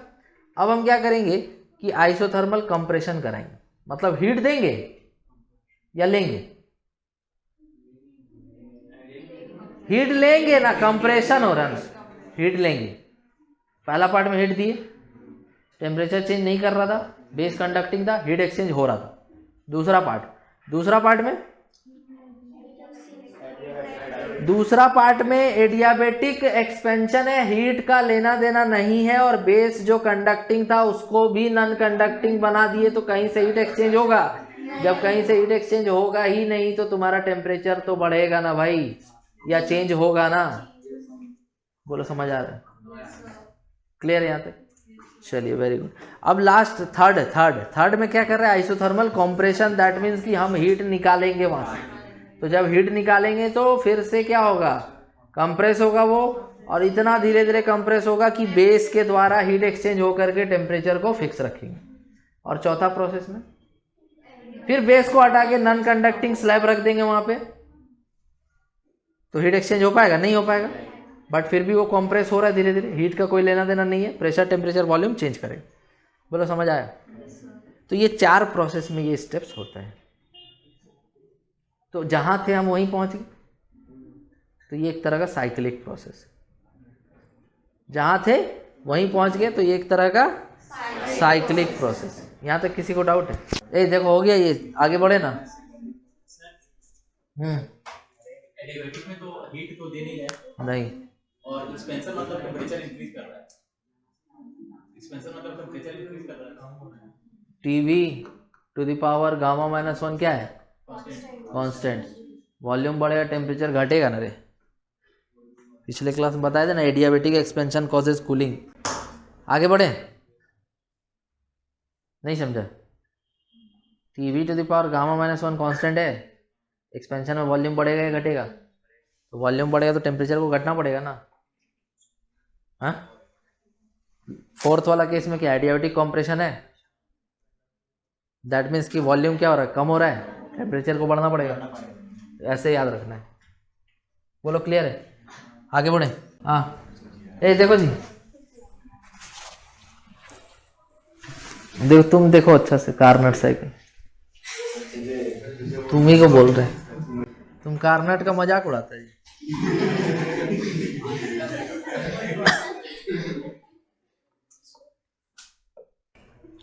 [SPEAKER 1] अब हम क्या करेंगे कि आइसोथर्मल कंप्रेशन कराएंगे, मतलब हीट देंगे या लेंगे? हीट लेंगे ना, कंप्रेशन हो रहा है ना, हीट लेंगे। पहला पार्ट में हीट दिए, टेम्परेचर चेंज नहीं कर रहा था, बेस कंडक्टिंग था, हीट एक्सचेंज हो रहा था। दूसरा पार्ट में दूसरा पार्ट में एडियाबेटिक एक्सपेंशन है, हीट का लेना देना नहीं है, और बेस जो कंडक्टिंग था उसको भी नॉन कंडक्टिंग बना दिए, तो कहीं से हीट एक्सचेंज होगा। जब कहीं से हीट एक्सचेंज होगा ही नहीं तो तुम्हारा टेम्परेचर तो बढ़ेगा ना भाई, या चेंज होगा ना? बोलो, समझ आ रहा है? क्लियर है यहाँ तक? चलिए, वेरी गुड। अब लास्ट थर्ड में क्या कर रहे हैं? Isothermal compression. दैट मीन्स कि हम हीट निकालेंगे वहां से। तो जब हीट निकालेंगे तो फिर से क्या होगा? कंप्रेस होगा वो, और इतना धीरे धीरे कंप्रेस होगा कि बेस के द्वारा हीट एक्सचेंज होकर के टेम्परेचर को फिक्स रखेंगे। और चौथा प्रोसेस में फिर बेस को हटा के नॉन कंडक्टिंग स्लैब रख देंगे वहां पे, तो हीट एक्सचेंज हो पाएगा? नहीं हो पाएगा। बट फिर भी वो कंप्रेस हो रहा है धीरे धीरे, हीट का कोई लेना देना नहीं है, प्रेशर टेम्परेचर वॉल्यूम चेंज करेगा। बोलो, समझ आया? तो ये 4 प्रोसेस में ये स्टेप्स होता है। तो जहां थे हम वहीं पहुंच गए, तो ये एक तरह का साइक्लिक प्रोसेस। जहां थे वहीं पहुंच गए, तो ये एक तरह का साइक्लिक प्रोसेस। यहां तक किसी को डाउट है? ए देखो, हो गया ये, आगे बढ़े ना।
[SPEAKER 2] एडियाबेटिक में तो हीट तो दे नहीं रहा है,
[SPEAKER 1] नहीं,
[SPEAKER 2] और एक्सपेंशन मतलब टेम्परेचर इंक्रीज कर रहा है। एक्सपेंशन मतलब टेम्परेचर इंक्रीज कर रहा है।
[SPEAKER 1] TV to the power gamma minus 1 क्या है? कांस्टेंट। वॉल्यूम बढ़ेगा टेम्परेचर घटेगा ना रे। पिछले क्लास में बताया था ना, एडियाबेटिक एक्सपेंशन कॉजेज कूलिंग। आगे बढ़े, नहीं समझा? TV to the power gamma minus 1 constant है, एक्सपेंशन में वॉल्यूम बढ़ेगा या घटेगा? तो वॉल्यूम बढ़ेगा तो टेम्परेचर को घटना पड़ेगा ना। हाँ, फोर्थ वाला केस में क्या एडियाबेटिक कॉम्प्रेशन है, दैट मीन्स कि वॉल्यूम क्या हो रहा है? कम हो रहा है, टेम्परेचर को बढ़ना पड़ेगा। ऐसे याद रखना है। बोलो क्लियर है? आगे बढ़े। हाँ, ए देखो जी, देखो तुम देखो अच्छा से कार्नट साइकिल, तुम ही को बोल रहे, तुम कार्नट का मजाक उड़ाते हैं।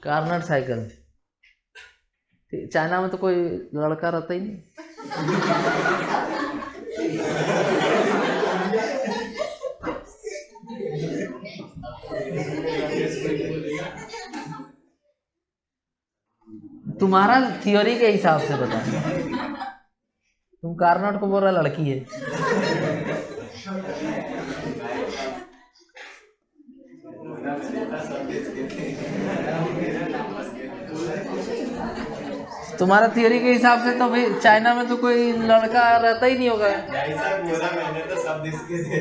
[SPEAKER 1] कार्नट साइकिल चाइना में तो कोई लड़का रहता ही नहीं। तुम्हारा थियोरी के हिसाब से बता, तुम कार्नट को बोल रहा लड़की है। तुम्हारा थियोरी के हिसाब से तो भाई चाइना में तो कोई लड़का रहता ही नहीं होगा।
[SPEAKER 2] मैंने तो सब इसके थे।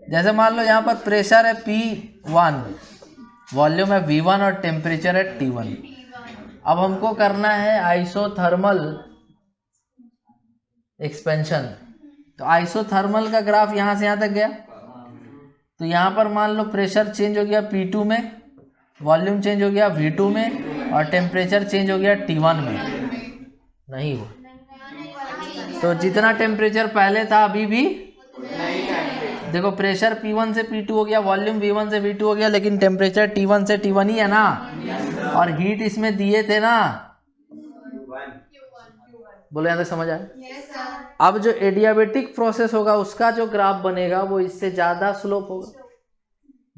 [SPEAKER 1] जैसे मान लो यहाँ पर प्रेशर है P1, वॉल्यूम है V1 और टेम्परेचर है T1। अब हमको करना है आइसोथर्मल एक्सपेंशन। तो आइसोथर्मल का ग्राफ यहाँ से यहाँ तक गया। तो यहाँ पर मान लो प्रेशर चेंज हो गया P2 में, वॉल्यूम चेंज हो गया V2 में और टेम्परेचर चेंज हो गया T1 में। नहीं हुआ। तो जितना टेम्परेचर पहले था अभी भी, देखो प्रेशर P1 से P2 हो गया, वॉल्यूम V1 से V2 हो गया, लेकिन टेम्परेचर T1 से T1 ही है ना। और हीट इसमें दिए थे ना। बोलो यहाँ तक समझ आया? अब जो एडियाबेटिक प्रोसेस होगा उसका जो ग्राफ बनेगा वो इससे ज़्यादा स्लोप होगा,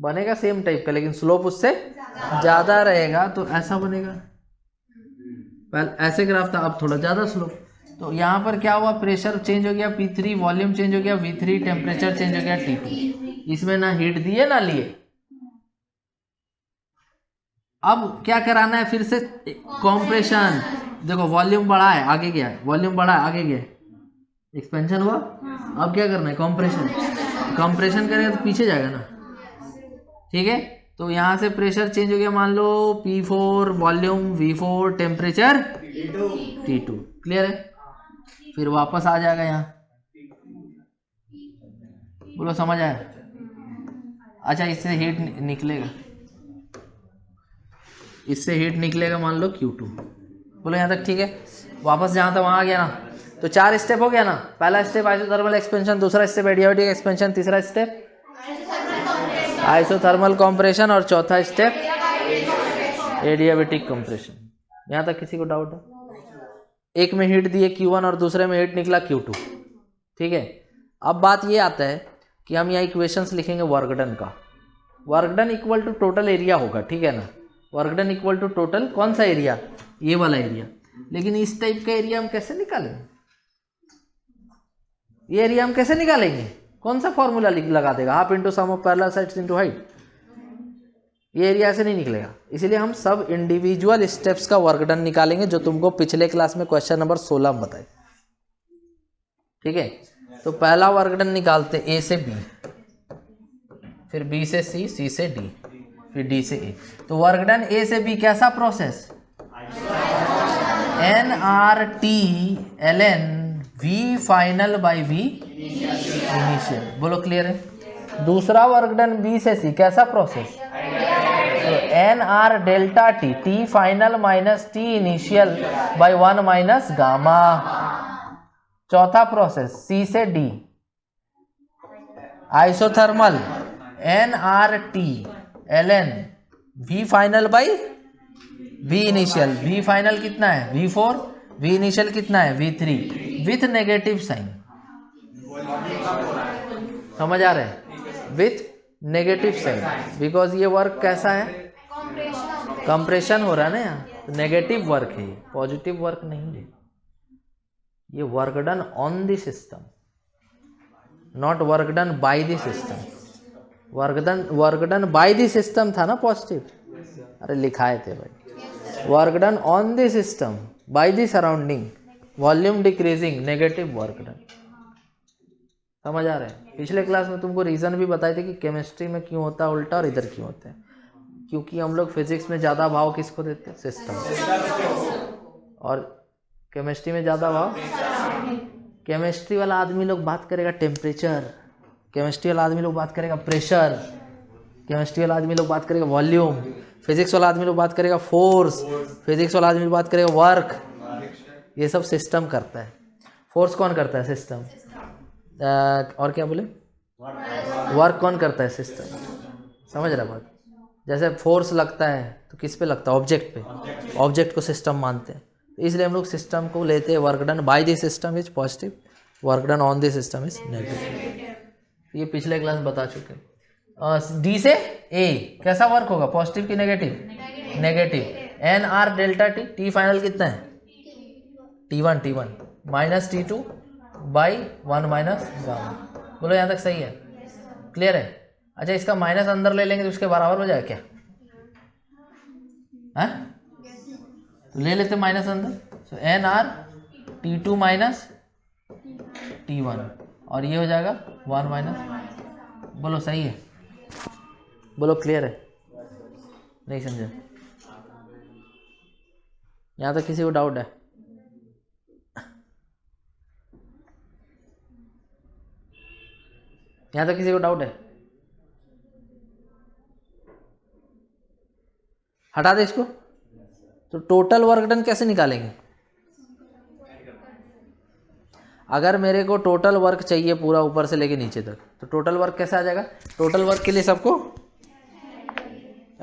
[SPEAKER 1] बनेगा सेम टाइप का लेकिन स्लोप उससे ज़्यादा रहेगा। तो ऐसा बनेगा, पहले ऐसे ग्राफ था, अब थोड़ा ज़्यादा स्लोप। तो यहाँ पर क्या हुआ, प्रेशर चेंज हो गया P3, वॉल्यूम चेंज हो गया V3, टेम्परेचर चेंज हो गया T2। इसमें ना हीट दिए ना लिए। अब क्या कराना है, फिर से कॉम्प्रेशन। देखो वॉल्यूम बढ़ा है आगे गया है, वॉल्यूम बढ़ा है आगे गया है, एक्सपेंशन हुआ। अब क्या करना है, कॉम्प्रेशन। कॉम्प्रेशन करेगा तो पीछे जाएगा ना, ठीक है। तो यहाँ से प्रेशर चेंज हो गया, मान लो P4, volume V4, temperature T2। Clear है? फिर वापस आ जाएगा यहाँ। बोलो समझ आया? अच्छा, इससे हीट निकलेगा, इससे हीट निकलेगा मान लो Q2। बोलो यहाँ तक ठीक है? वापस जहाँ था वहाँ आ गया ना। तो 4 स्टेप हो गया ना। पहला स्टेप आइसोथर्मल एक्सपेंशन, दूसरा स्टेप एडियाबेटिक एक्सपेंशन, तीसरा स्टेप आइसोथर्मल कॉम्प्रेशन और चौथा स्टेप एडियाबेटिक कंप्रेशन। यहाँ तक किसी को डाउट है? एक में हीट दिए Q1 और दूसरे में हीट निकला Q2, ठीक है। अब बात ये आता है कि हम यहाँ इक्वेशंस लिखेंगे वर्क डन का। Work done equal to total area होगा, ठीक है ना। Work done equal to total कौन सा एरिया, ये वाला एरिया। लेकिन इस टाइप का एरिया हम कैसे निकालेंगे, ये एरिया हम कैसे निकालेंगे, कौन सा फॉर्मूला लगा देगा, half into sum of parallel sides into height. ये एरिया ऐसे नहीं निकलेगा। इसीलिए हम सब इंडिविजुअल स्टेप्स का वर्क डन निकालेंगे, जो तुमको पिछले क्लास में क्वेश्चन नंबर 16 में बताए, ठीक है। तो पहला वर्क डन निकालते A से B, फिर B से C, C से D, फिर D से A। तो वर्क डन A से B कैसा process, nRT ln V final by V initial. बोलो क्लियर है? दूसरा वर्क डन B से C कैसा प्रोसेस, तो nR delta T, T final minus T initial by 1 minus gamma. चौथा प्रोसेस C से D, isothermal nRT ln V final by V initial. V final कितना है V4, V इनिशियल कितना है V3 with negative sign. समझ आ रहा है? With negative sign, because ये वर्क कैसा है, कंप्रेशन हो रहा है ना यहाँ, तो नेगेटिव वर्क है, पॉजिटिव वर्क नहीं है। ये work done on the system, not work done by the system. Work done by the system था ना पॉजिटिव, अरे लिखाए थे भाई, work done on the system by the surrounding, volume decreasing, negative work done. समझ आ रहा है? पिछले क्लास में तुमको रीज़न भी बताए थे कि केमिस्ट्री में क्यों होता है उल्टा और इधर क्यों होता है, क्योंकि हम लोग फिजिक्स में ज़्यादा भाव किसको देते हैं, सिस्टम, और केमिस्ट्री में ज़्यादा भाव, केमिस्ट्री वाला आदमी लोग बात करेगा टेम्परेचर, केमिस्ट्री वाला आदमी लोग बात करेगा प्रेशर, केमिस्ट्री वाला आदमी लोग बात करेगा वॉल्यूम, फिजिक्स वाला आदमी लोग बात करेगा फोर्स, फिजिक्स वाला आदमी बात करेगा वर्क। ये सब सिस्टम करता है। फोर्स कौन करता है, सिस्टम। और क्या बोले, वर्क कौन करता है, सिस्टम। समझ रहा बात? जैसे फोर्स लगता है तो किस पे लगता है, ऑब्जेक्ट पे, ऑब्जेक्ट को सिस्टम मानते हैं, तो इसलिए हम लोग सिस्टम को लेते हैं। Work done by the system is positive, work done on the system is negative. ये पिछले क्लास में बता चुके हैं। डी से ए कैसा वर्क होगा, पॉजिटिव की negative, negative. N R delta T, T final कितना है, T1 minus T2 by 1 minus gamma. बोलो यहाँ तक सही है, क्लियर है? अच्छा, इसका माइनस अंदर ले लेंगे तो उसके बराबर हो जाएगा क्या, है? तो ले लेते माइनस अंदर, सो N R T2 minus T1, और ये हो जाएगा 1 माइनस। बोलो सही है, बोलो क्लियर है, नहीं समझे? यहाँ तक किसी को डाउट है? यहाँ तक किसी को डाउट है? हटा दे इसको। तो टोटल वर्क डन कैसे निकालेंगे? अगर मेरे को टोटल वर्क चाहिए पूरा ऊपर से लेके नीचे तक, तो टोटल वर्क कैसे आ जाएगा? टोटल वर्क के लिए सबको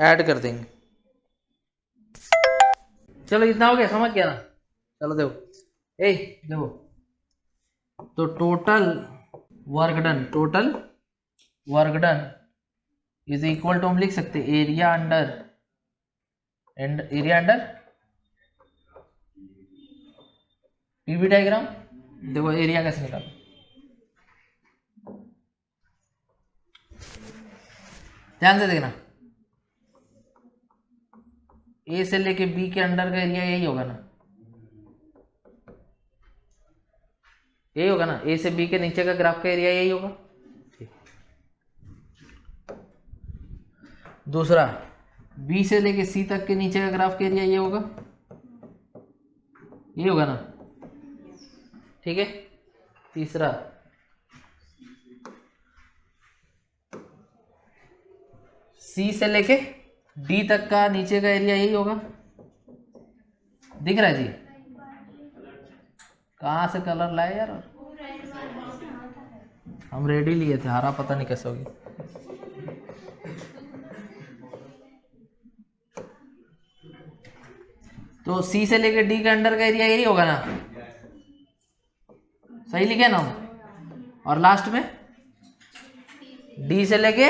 [SPEAKER 1] ऐड कर देंगे। चलो इतना हो गया, समझ गया ना? चलो देखो, देखो, तो total work done is equal to, हम लिख सकते एरिया अंडर पीवी डायग्राम। देखो एरिया कैसे निकालो, ध्यान से देखना, ए से लेके बी के अंडर का एरिया यही होगा ना, यही होगा ना, ए से बी के नीचे का ग्राफ का एरिया यही होगा। दूसरा, बी से लेके सी तक के नीचे का ग्राफ का एरिया ये होगा, ये होगा ना, ठीक है। तीसरा, सी से लेके डी तक का नीचे का एरिया यही होगा, दिख रहा है जी? कहाँ से कलर लाए यार? हम रेडी लिए थे, हरा पता नहीं कैसे होगी। तो सी से लेके डी के अंडर का एरिया यही होगा ना, सही लिखे ना हम? और लास्ट में डी से लेके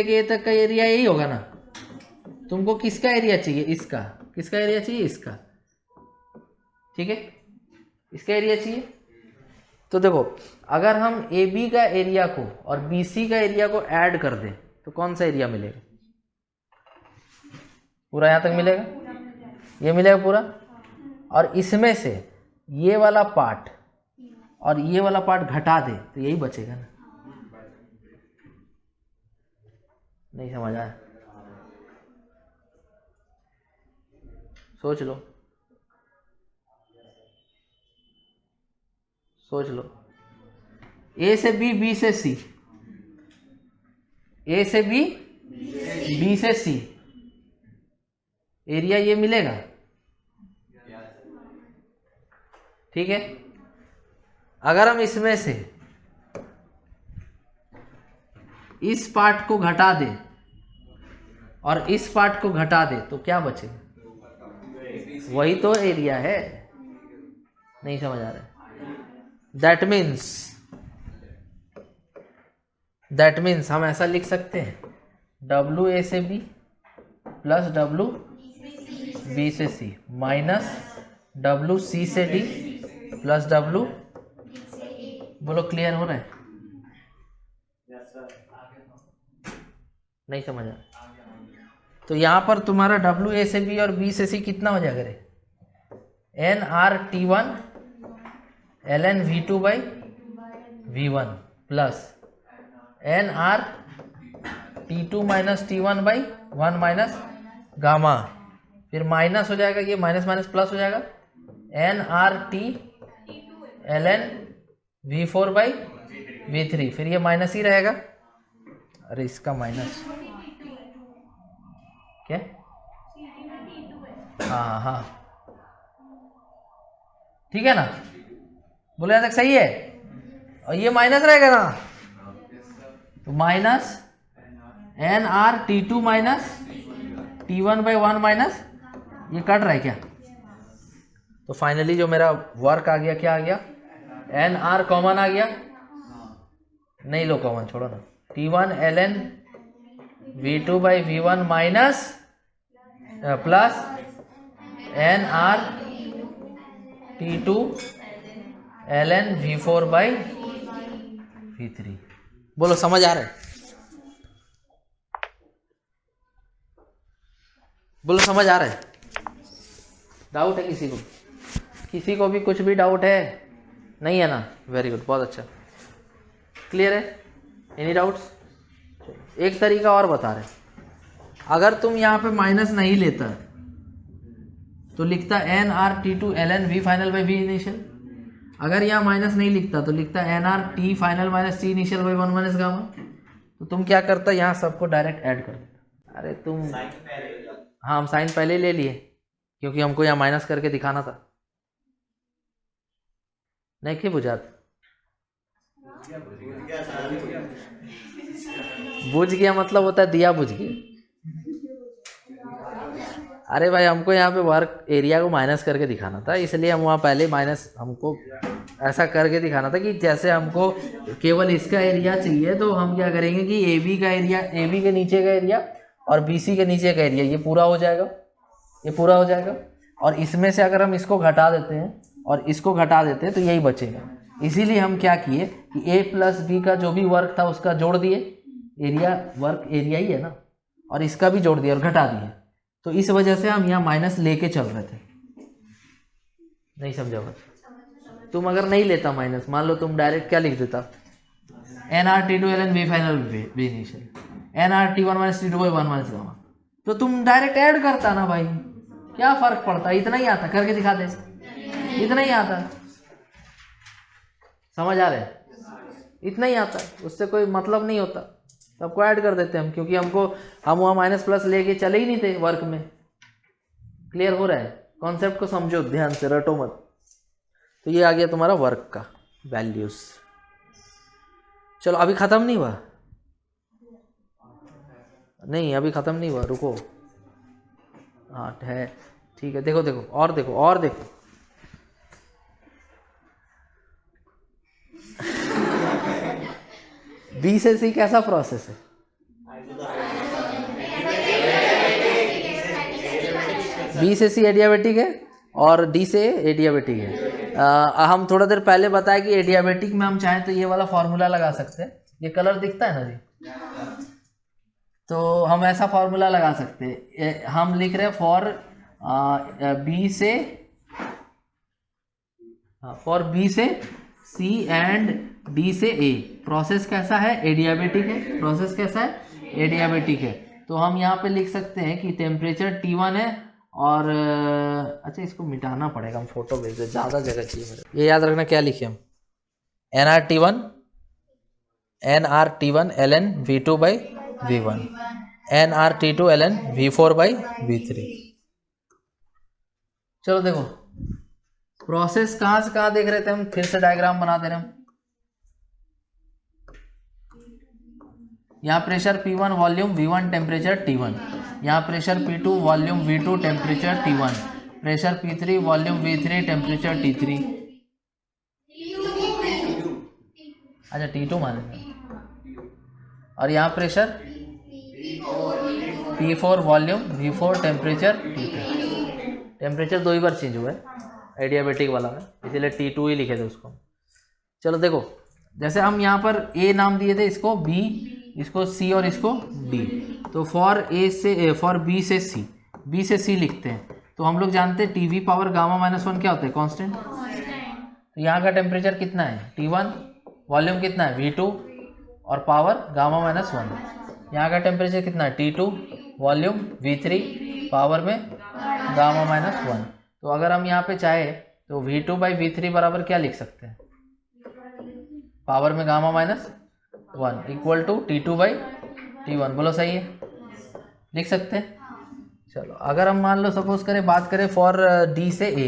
[SPEAKER 1] ए तक का एरिया यही होगा ना। तुमको किसका एरिया चाहिए? इसका। किसका एरिया चाहिए? इसका, ठीक है, इसका एरिया चाहिए। तो देखो, अगर हम ए बी का एरिया को और बी सी का एरिया को ऐड कर दें तो कौन सा एरिया मिलेगा? पूरा यहाँ तक मिलेगा, ये मिलेगा पूरा। और इसमें से ये वाला पार्ट और ये वाला पार्ट घटा दे तो यही बचेगा ना। नहीं समझ आया? सोच लो, सोच लो। ए से बी, बी से सी, ए से बी, बी से सी, एरिया ये मिलेगा, ठीक है। अगर हम इसमें से इस पार्ट को घटा दें और इस पार्ट को घटा दें तो क्या बचेगा? वही तो एरिया है, नहीं समझ आ रहा है। दैट मीन्स हम ऐसा लिख सकते हैं डब्ल्यू ए से बी प्लस डब्ल्यू बी से सी माइनस डब्ल्यू सी से डी प्लस डब्ल्यू, बोलो क्लियर हो रहा है? नहीं समझ आ रहा? तो यहाँ पर तुम्हारा डब्ल्यू ए से बी और बी से सी कितना हो जाएगा रे? N R T one L N V two by V one plus N R T two minus T one by one minus gamma, फिर माइनस हो जाएगा, ये माइनस माइनस प्लस हो जाएगा, N R T L N V four by V three, फिर ये minus ही रहेगा। अरे इसका माइनस क्या? हाँ हाँ ठीक है ना, बोले यहाँ तक सही है। और ये माइनस रहेगा ना, तो minus N R T two minus T one by one minus, ये कट रहा है क्या? तो फाइनली जो मेरा वर्क आ गया, क्या आ गया? एन आर कॉमन आ गया, नहीं लो कॉमन, छोड़ो ना, T one L N V two by V one minus plus N R T two L N V four by V three. बोलो समझ आ रहा है? बोलो समझ आ रहा है? डाउट है किसी को? किसी को भी कुछ भी डाउट है? नहीं है ना? वेरी गुड, बहुत अच्छा, क्लियर है। Any doubts? एक तरीका और बता रहे, अगर तुम यहाँ पे माइनस नहीं लेता तो लिखता N R T two L N V final by V initial. अगर यहाँ माइनस नहीं लिखता तो लिखता N R T final minus T initial by one minus gamma. तो तुम क्या करता, यहाँ सबको डायरेक्ट ऐड कर देता। अरे तुम, हाँ हम साइन पहले ले लिए क्योंकि हमको यहाँ माइनस करके दिखाना था। नहीं कि बुझात बुझ गया मतलब होता है दिया बुझ गया। अरे भाई हमको यहाँ पे वर्क एरिया को माइनस करके दिखाना था, इसलिए हम वहाँ पहले माइनस, हमको ऐसा करके दिखाना था कि जैसे हमको केवल इसका एरिया चाहिए तो हम क्या करेंगे कि ए बी का एरिया, ए बी के नीचे का एरिया और बी सी के नीचे का एरिया, ये पूरा हो जाएगा, ये पूरा हो जाएगा। और इसमें से अगर हम इसको घटा देते हैं और इसको घटा देते हैं तो यही बचेगा। इसीलिए हम क्या किए कि ए प्लस बी का जो भी वर्क था उसका जोड़ दिए, एरिया वर्क एरिया ही है ना, और इसका भी जोड़ दिया और घटा दिए। तो इस वजह से हम यहाँ माइनस लेके चल रहे थे। नहीं समझा होगा? तुम अगर नहीं लेता माइनस, मान लो तुम डायरेक्ट क्या लिख देता, N R T two L N V final V initial N R T one minus T two by one minus gamma, तो तुम डायरेक्ट ऐड करता ना भाई, क्या फर्क पड़ता? इतना ही आता, करके दिखा दे, इतना ही आता। समझ आ रहे हैं? इतना ही आता, उससे कोई मतलब नहीं होता, सबको ऐड कर देते हम, क्योंकि हम वहाँ माइनस प्लस लेके चले ही नहीं थे वर्क में। क्लियर हो रहा है? कॉन्सेप्ट को समझो ध्यान से, रटो मत। तो ये आ गया तुम्हारा वर्क का वैल्यूज। चलो अभी खत्म नहीं हुआ, नहीं अभी खत्म नहीं हुआ, रुको। हाँ है, ठीक है, देखो देखो और देखो और देखो। बी से सी कैसा प्रोसेस है? बी से सी एडियाबेटिक है और डी से एडियाबेटिक है। हम थोड़ा देर पहले बताया कि एडियाबेटिक में हम चाहें तो ये वाला फॉर्मूला लगा सकते हैं। ये कलर दिखता है ना जी, तो हम ऐसा फॉर्मूला लगा सकते हैं। हम लिख रहे हैं फॉर बी से सी एंड डी से ए। प्रोसेस कैसा है? एडियाबेटिक है। प्रोसेस कैसा है? एडियाबेटिक है। तो हम यहाँ पे लिख सकते हैं कि टेम्परेचर T1 है और अच्छा इसको मिटाना पड़ेगा, हम फोटो भेज दे, ज़्यादा जगह चाहिए मेरे। ये याद रखना क्या लिखे हम, NR ln V2 by V1 NR ln V4 by V3। चलो देखो प्रोसेस कहाँ से कहाँ देख रहे थे हम, फिर से डायग्राम बना दे रहे हम। यहाँ pressure P1 volume V1 temperature T1, यहाँ pressure P2 volume V2 temperature T1, pressure P3, volume V3, temperature T3। अच्छा T2 मानेंगे। और यहाँ pressure P4, volume V4, temperature T2। Temperature 2 ही बार चेंज हुआ है एडियाबेटिक वाला में, इसीलिए T2 ही लिखे थे उसको। चलो देखो, जैसे हम यहाँ पर A नाम दिए थे, इसको B, इसको C और इसको D। तो फॉर B से C, B से C लिखते हैं। तो हम लोग जानते हैं टीवी पावर गामा -1 क्या होता है, कांस्टेंट। तो यहाँ का टेम्परेचर कितना है T1, वॉल्यूम कितना है V2 और पावर गामा -1। यहाँ का टेम्परेचर कितना है T2, वॉल्यूम V3, पावर में गामा -1। तो अगर हम यहाँ पे चाहे तो V2/V3 बराबर क्या लिख सकते हैं, पावर में गामा -1 इक्वल टू T2/T1। बोलो सही है, लिख सकते हैं। चलो अगर हम मान लो सपोज करें, बात करें फॉर D से A,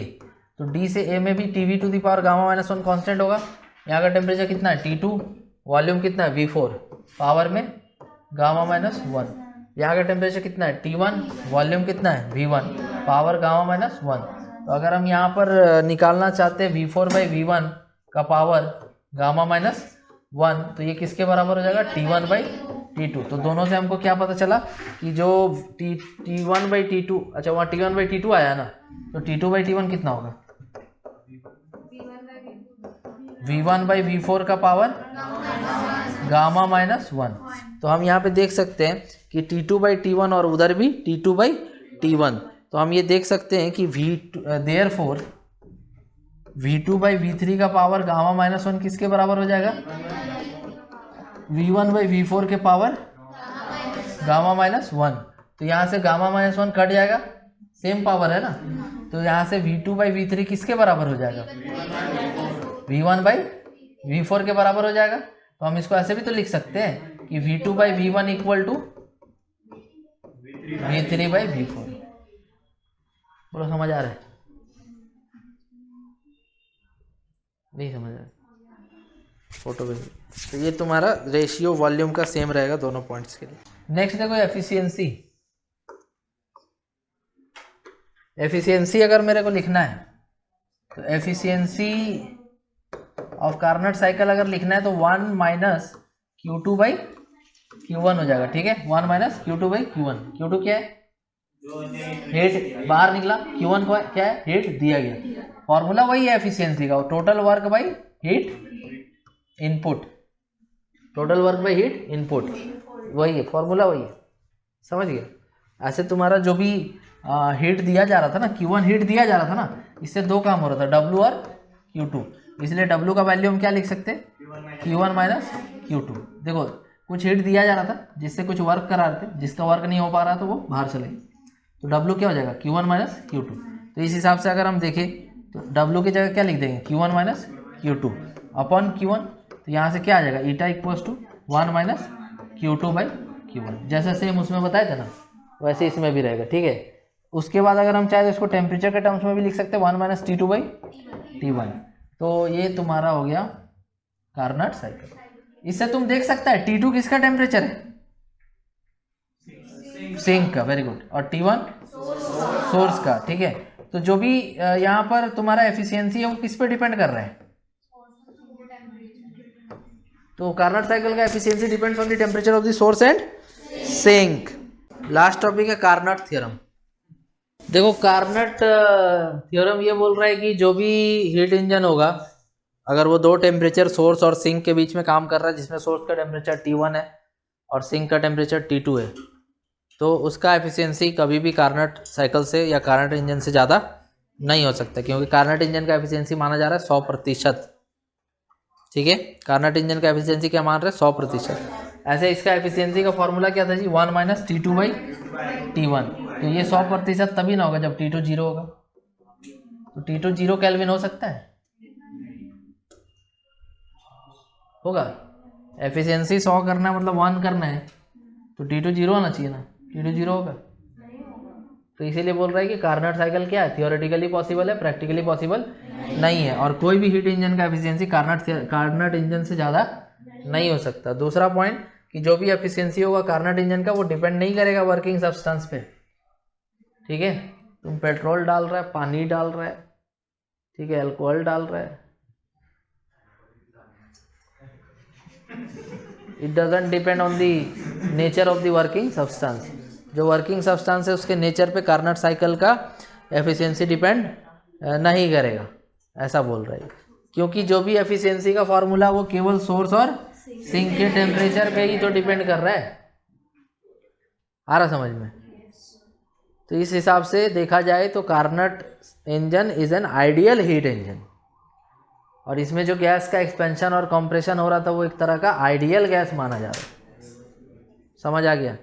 [SPEAKER 1] तो D से A में भी TV to the power gamma -1 constant होगा। यहाँ का टेम्परेचर कितना है T2, वॉल्यूम कितना है V4, पावर में गामा -1। यहाँ का टेम्परेचर कितना है T1, वॉल्यूम कितना है V1, पावर गामा -1। तो अगर हम यहाँ पर निकालना चाहते हैं V4/V1 का पावर गामा -1, तो ये किसके बराबर हो जाएगा T1/T2। तो दोनों से हमको क्या पता चला कि जो T1/T2, अच्छा वहाँ T1/T2 आया ना, तो T2/T1 कितना होगा, V1/V4 का पावर गामा -1। तो हम यहाँ पे देख सकते हैं कि T2/T1 और उधर भी T2/T1। तो हम ये देख सकते हैं कि देयरफॉर V2/V3 का पावर गामा -1 किसके बराबर हो जाएगा, V1/V4 के पावर गामा -1। तो यहाँ से गामा -1 कट जाएगा, सेम पावर है ना। तो यहाँ से V2/V3 किसके बराबर हो जाएगा, V1/V4 के बराबर हो जाएगा। तो हम इसको ऐसे भी तो लिख सकते हैं कि V2/V1 इक्वल टू V3/V4। बोलो समझ आ रहा है, नहीं समझ आ रहा, फोटो पे। तो ये तुम्हारा रेशियो वॉल्यूम का सेम रहेगा दोनों पॉइंट्स के लिए। नेक्स्ट देखो एफिशिएंसी। एफिशिएंसी अगर मेरे को लिखना है तो एफिशिएंसी ऑफ कार्नट साइकिल अगर लिखना है तो 1 - Q2/Q1 हो जाएगा। ठीक है, 1 - Q2/Q1। Q2 क्या है, हीट बाहर निकला, Q1 को क्या है, हीट दिया गया। फॉर्मूला वही है एफिशिएंसी का, total work by heat input, total work by heat input, वही है फॉर्मूला, वही है, समझ गए। ऐसे तुम्हारा जो भी हीट दिया जा रहा था ना, Q1 हीट दिया जा रहा था ना, इससे दो काम हो रहा था, W और Q2। इसलिए W का वैल्यू हम क्या लिख सकते हैं, Q1 - Q2। देखो कुछ हीट दिया जा रहा था जिससे कुछ वर्क करा रहे थे, जिसका वर्क नहीं हो पा रहा तो वो बाहर चले गए, तो W क्या हो जाएगा, Q1 - Q2। तो इस हिसाब से अगर हम देखें तो W की जगह क्या लिख देंगे, Q1 - Q2 अपॉन Q1। तो यहाँ से क्या आ जाएगा, ईटा इक्वल्स टू 1 - Q2/Q1। जैसे सेम उसमें बताए थे ना, वैसे इसमें भी रहेगा। ठीक है, उसके बाद अगर हम चाहे तो इसको टेम्परेचर के टर्म्स में भी लिख सकते हैं, 1 - T2/T1। तो ये तुम्हारा हो गया कार्नट साइकिल। इससे तुम देख सकता है T2 किसका टेम्परेचर है, सिंक का, वेरी गुड। और T1 सोर्स का। ठीक है, तो जो भी यहाँ पर तुम्हारा एफिशिएंसी है वो किस पे डिपेंड कर रहा है, तो कार्नट साइकिल का efficiency depends on the temperature of the source and sink. Last topic है कार्नट थ्योरम। देखो कार्नट थ्योरम ये बोल रहा है कि जो भी हीट इंजन होगा, अगर वो दो टेम्परेचर सोर्स और सिंक के बीच में काम कर रहा है, जिसमें सोर्स का टेम्परेचर T1 है और सिंक का टेम्परेचर T2 है, तो उसका एफिशिएंसी कभी भी कार्नट साइकिल से या कार्नट इंजन से ज़्यादा नहीं हो सकता, क्योंकि कार्नट इंजन का एफिशिएंसी माना जा रहा है 100%। ठीक है, कार्नट इंजन का एफिशिएंसी क्या मान रहे हैं, 100%। ऐसे इसका एफिशिएंसी का फॉर्मूला क्या था जी, 1 - T2/T1। तो ये 100% तभी ना होगा जब T2 0 होगा। तो T2 0 केल्विन हो सकता है, होगा। एफिशिएंसी 100 करना है मतलब 1 करना है, तो T2 0 होना चाहिए ना, T2 0 होगा। तो इसीलिए बोल रहा है कि कार्नट साइकिल क्या है, थियोरेटिकली पॉसिबल है, प्रैक्टिकली पॉसिबल नहीं है। और कोई भी हीट इंजन का एफिशिएंसी कार्नट इंजन से ज़्यादा नहीं हो सकता। दूसरा पॉइंट कि जो भी एफिशिएंसी होगा कार्नट इंजन का, वो डिपेंड नहीं करेगा वर्किंग सब्सटेंस पे। ठीक है, तुम पेट्रोल डाल रहा है, पानी डाल रहा है, ठीक है, अल्कोहल डाल रहा है, it doesn't depend on the nature of the working substance. जो वर्किंग सब्सटेंस है उसके नेचर पे कार्नट साइकिल का एफिशिएंसी डिपेंड नहीं करेगा, ऐसा बोल रहा है। क्योंकि जो भी एफिशिएंसी का फॉर्मूला वो केवल सोर्स और सिंक के टेम्परेचर पे ही तो डिपेंड कर रहा है। आ रहा समझ में? तो इस हिसाब से देखा जाए तो Carnot engine is an ideal heat engine, और इसमें जो गैस का एक्सपेंशन और कंप्रेशन हो रहा था वो एक तरह का आइडियल गैस माना जा रहा है। समझ आ गया?